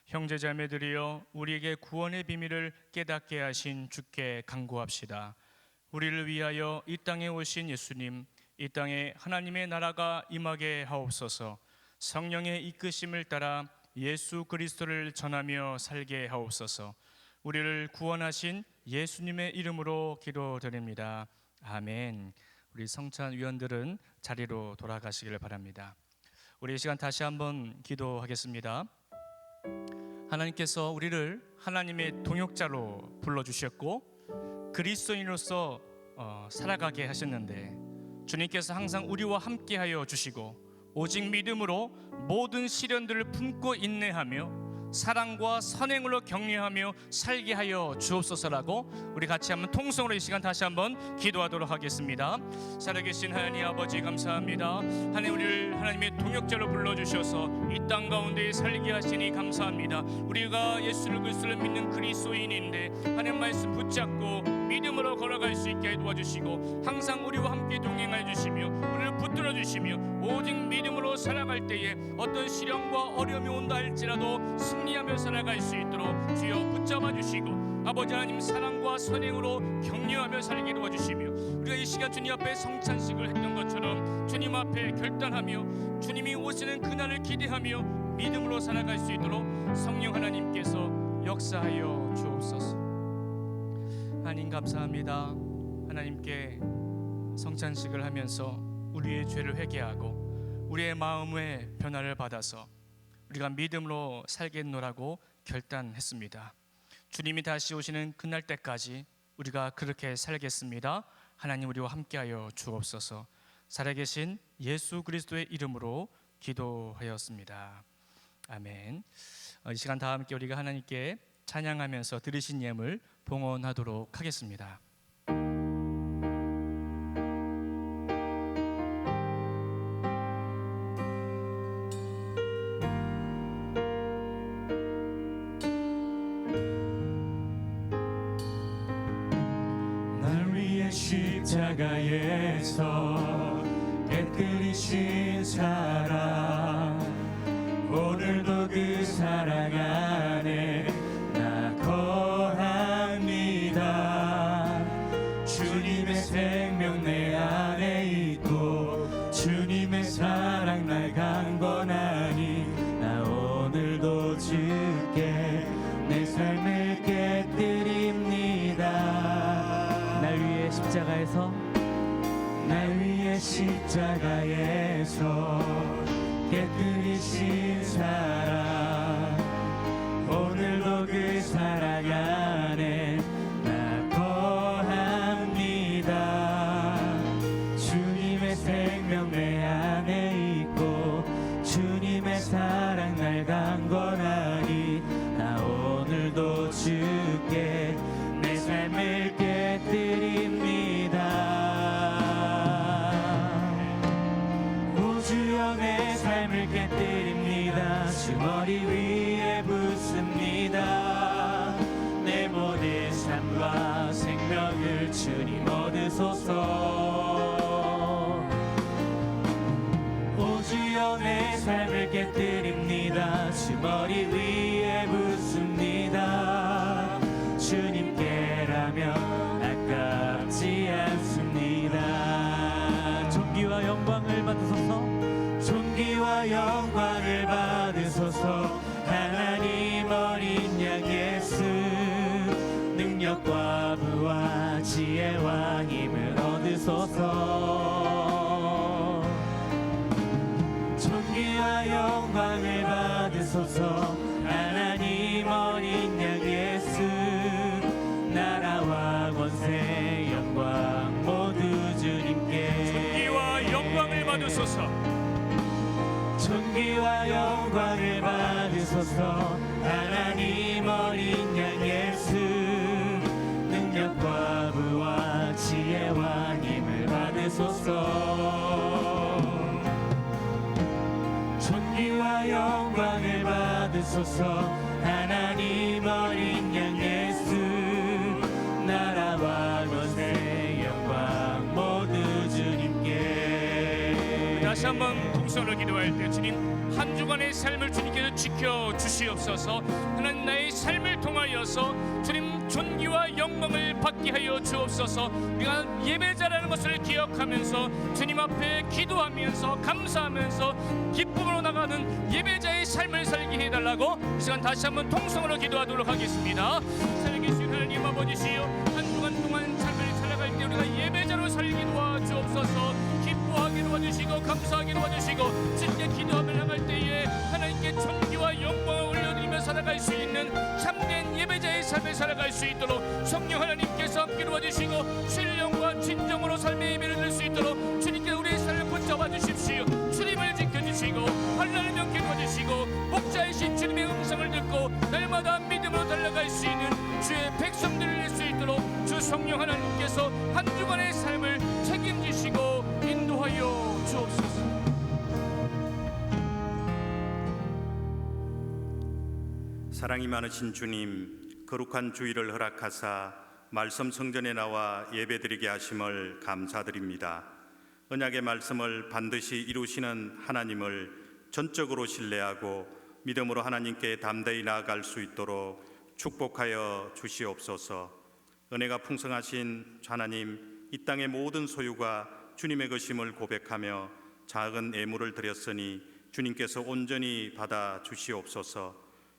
[SPEAKER 1] 형제자매들이여, 우리에게 구원의 비밀을 깨닫게 하신 주께 간구합시다. 우리를 위하여 이 땅에 오신 예수님, 이 땅에 하나님의 나라가 임하게 하옵소서. 성령의 이끄심을 따라 예수 그리스도를 전하며 살게 하옵소서. 우리를 구원하신 예수님의 이름으로 기도드립니다. 아멘. 우리 성찬 위원들은 자리로 돌아가시기를 바랍니다. 우리 이 시간 다시 한번 기도하겠습니다. 하나님께서 우리를 하나님의 동역자로 불러주셨고 그리스도인으로서 살아가게 하셨는데, 주님께서 항상 우리와 함께하여 주시고 오직 믿음으로 모든 시련들을 품고 인내하며 사랑과 선행으로 격려하며 살게 하여 주옵소서라고 우리 같이 한번 통성으로 이 시간 다시 한번 기도하도록 하겠습니다. 살아계신 하나님 아버지, 감사합니다. 하나님, 우리를 하나님의 동역자로 불러주셔서 이 땅 가운데 살게 하시니 감사합니다. 우리가 예수를 그리스도를 믿는 그리스도인인데 하나님 말씀 붙잡고 믿음으로 걸어갈 수 있게 도와주시고 항상 우리와 함께 동행해 주시며 우리를 붙들어 주시며 오직 믿음으로 살아갈 때에 어떤 시련과 어려움이 온다 할지라도 승리하며 살아갈 수 있도록 주여 붙잡아 주시고 아버지 하나님 사랑과 선행으로 격려하며 살게 도와주시며 우리가 이 시간 주님 앞에 성찬식을 했던 것처럼 주님 앞에 결단하며 주님이 오시는 그날을 기대하며 믿음으로 살아갈 수 있도록 성령 하나님께서 역사하여 주옵소서. 하나님 감사합니다. 하나님께 성찬식을 하면서 우리의 죄를 회개하고 우리의 마음의 변화를 받아서 우리가 믿음으로 살겠노라고 결단했습니다. 주님이 다시 오시는 그날 때까지 우리가 그렇게 살겠습니다. 하나님, 우리와 함께하여 주옵소서. 살아계신 예수 그리스도의 이름으로 기도하였습니다. 아멘. 이 시간 다 함께 우리가 하나님께 찬양하면서 들으신 예물 봉헌하도록 하겠습니다.
[SPEAKER 2] 날 위해 십자가에서 깨뜨리신 사랑, 오늘도 그 사랑 안에 나 거합니다. 주님의 생명 내 안에 있고 주님의 사랑 날 강건하니 나 오늘도 주께 내 삶을 깨뜨립니다. 날 위해 십자가에서 깨뜨리신 사랑, 오늘도 그 사랑 안에 나 거합니다. 주님의 생명 내 안에 있고 주님의 사랑 날 강건하니 나 오늘도 주께 내 삶을 깨뜨립니다. 오 주여 내 삶을 깨뜨립니다. 위에 붓습니다. 내 모든 삶과 생명을 주님 얻으소서. 오 주여 내 삶을 깨뜨립니다. 주 머리 위에 붓습니다. 주님께라면 아깝지 않습니다. 존귀와 영광을 받으소서. 존귀와 영광을 받으소서. 하나님 어린 양 예수 능력과 부와 지혜와 힘을 얻으소서. 존귀와 영광을 받으소서. 하나님 어린 양 예수 나라와 권세 영광 모두 주님께.
[SPEAKER 1] 존귀와 영광을 받으소서.
[SPEAKER 2] 존귀와 영광을 받으소서. 하나님 어린 양 예수 능력과 부와 지혜와 힘을 받으소서. 존귀와 영광을 받으소서. 하나님 어린 양 예수 나라와 권세 영광 모두 주님께.
[SPEAKER 1] 다시 한번 동서로 기도할 때 주님 한 주간의 삶을 주님께서 지켜 주시옵소서. 하나님 나의 삶을 통하여서 주님 존귀와 영광을 받게 하여 주옵소서. 우리가 예배자라는 것을 기억하면서 주님 앞에 기도하면서 감사하면서 기쁨으로 나가는 예배자의 삶을 살게 해달라고 이 시간 다시 한번 통성으로 기도하도록 하겠습니다. 살아계신 하나님 아버지시여, 한 주간 동안 삶을 살아갈 때 우리가 예배자로 살게 도와주옵소서. 기뻐하게 도와주시고 감사하게 도와주시고 주님께 기도하며 나갈 때에 하나님께 존귀와 영광을 올려드리며 살아갈 수 있는 참된 예배자의 삶을 살아갈 수 있도록 성령 하나님께서 함께 도와주시고 신령과 진정으로 삶의 예배를 드릴 수 있도록 주님께 우리의 삶을 붙잡아 주십시오. 주님을 지켜주시고 환난을 면케 도와주시고 목자이신 주님의 음성을 듣고 날마다 믿음으로 달려갈 수 있는 주의 백성들을 낼 수 있도록 주 성령 하나님께서 한 주간의 삶을 책임지시고 인도하여 주옵소서.
[SPEAKER 9] 사랑이 많으신 주님, 거룩한 주일을 허락하사 말씀 성전에 나와 예배드리게 하심을 감사드립니다. 언약의 말씀을 반드시 이루시는 하나님을 전적으로 신뢰하고 믿음으로 하나님께 담대히 나아갈 수 있도록 축복하여 주시옵소서. 은혜가 풍성하신 하나님, 이 땅의 모든 소유가 주님의 것임을 고백하며 작은 예물을 드렸으니 주님께서 온전히 받아 주시옵소서.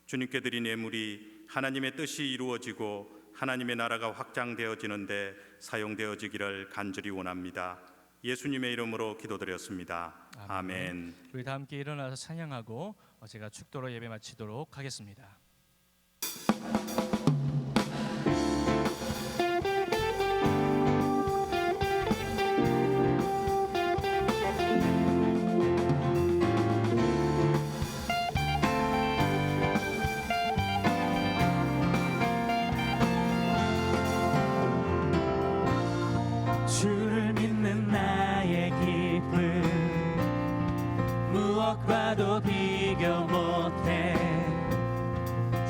[SPEAKER 9] 주님께 드린 예물이 하나님의 뜻이 이루어지고 하나님의 나라가 확장되어지는데 사용되어지기를 간절히 원합니다. 예수님의 이름으로 기도드렸습니다. 아멘.
[SPEAKER 1] 우리 다 함께 일어나서 찬양하고 제가 축도로 예배 마치도록 하겠습니다.
[SPEAKER 2] 주를 믿는 나의 기쁨 무엇과도 비교 못해.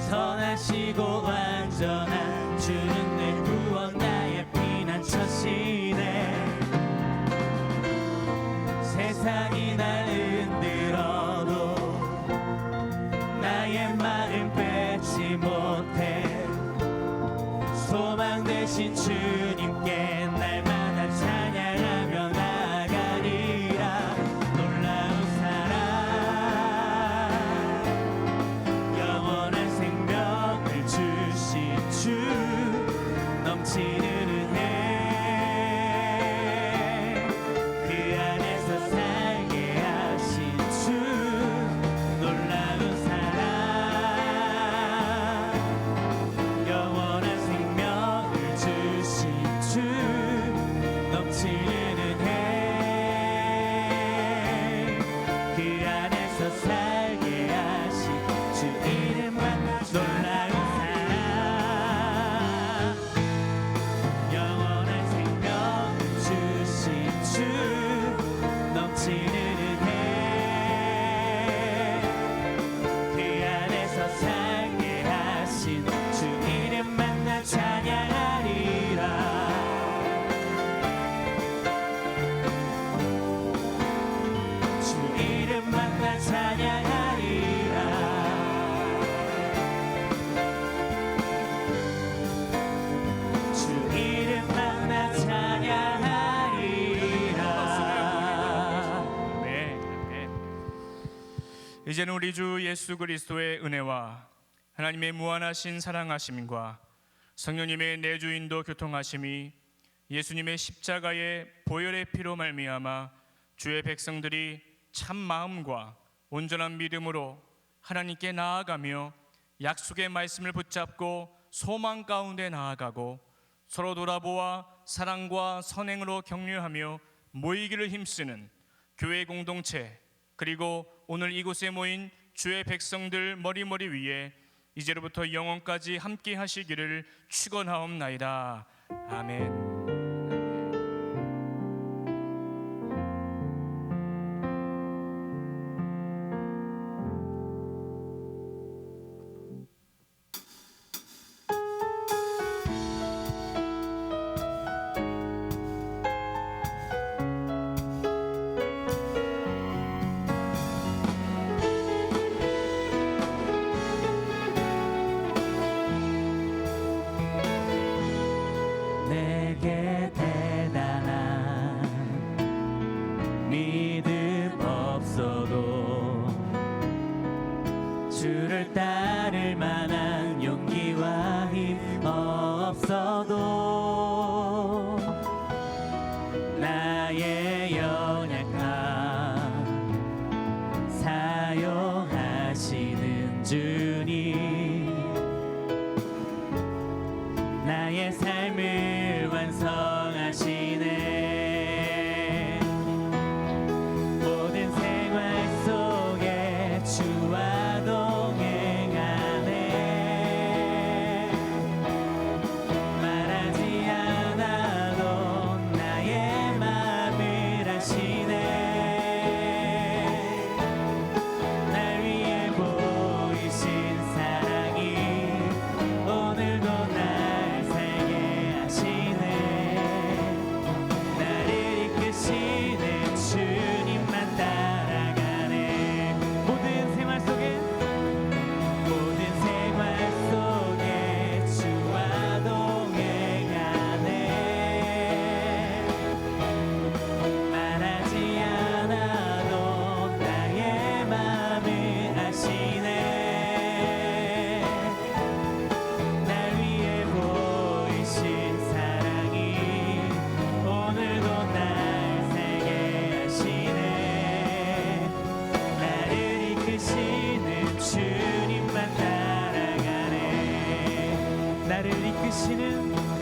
[SPEAKER 2] 선하시고 완전한 주는 내 구원 나의 피난처시네. 세상이 날 흔들어도 나의 마음 뺏지 못해. 소망 되신 주님께 날마다 찬양하며 나아가리라. 놀라운 사랑 영원한 생명을 주신 주 넘치는 은혜 그 안에서 살게 하신 주 놀라운 사랑 영원한 생명을 주신 주 넘치는 은혜 그 안에서 살게 하신 주 이름만 놀라운 사랑 영원한 생명을 주신 주 넘치는 은혜 그 안에서
[SPEAKER 1] 이제는 우리 주 예수 그리스도의 은혜와 하나님의 무한하신 사랑하심과 성령님의 내주인도 교통하심이 예수님의 십자가의 보혈의 피로 말미암아 주의 백성들이 참 마음과 온전한 믿음으로 하나님께 나아가며 약속의 말씀을 붙잡고 소망 가운데 나아가고 서로 돌아보아 사랑과 선행으로 격려하며 모이기를 힘쓰는 교회 공동체, 그리고 오늘 이곳에 모인 주의 백성들 머리머리 위에 이제로부터 영원까지 함께 하시기를 축원하옵나이다. 아멘.
[SPEAKER 2] 내게 대단한 믿음 없어도 주를 따를 만한 용기와 힘 없어도 나의 연약함 사용하시는 주님, 나의 삶을 완성하시네. 모든 생활 속에 주와 동행하네. 말하지 않아도 나의 맘을 아시네. 날 위해 보이신 사랑이 오늘도 날 살게 하시네. 나를 이끄시는 주님만 따라가네. 모든 생활 속에 주와 동행하네. 말하지 않아도 나의 맘을 아시네. 날 위해 보이신 사랑이 오늘도 날 살게 하시네. 나를 이끄시는 주님만 따라가네. 나를 이끄시는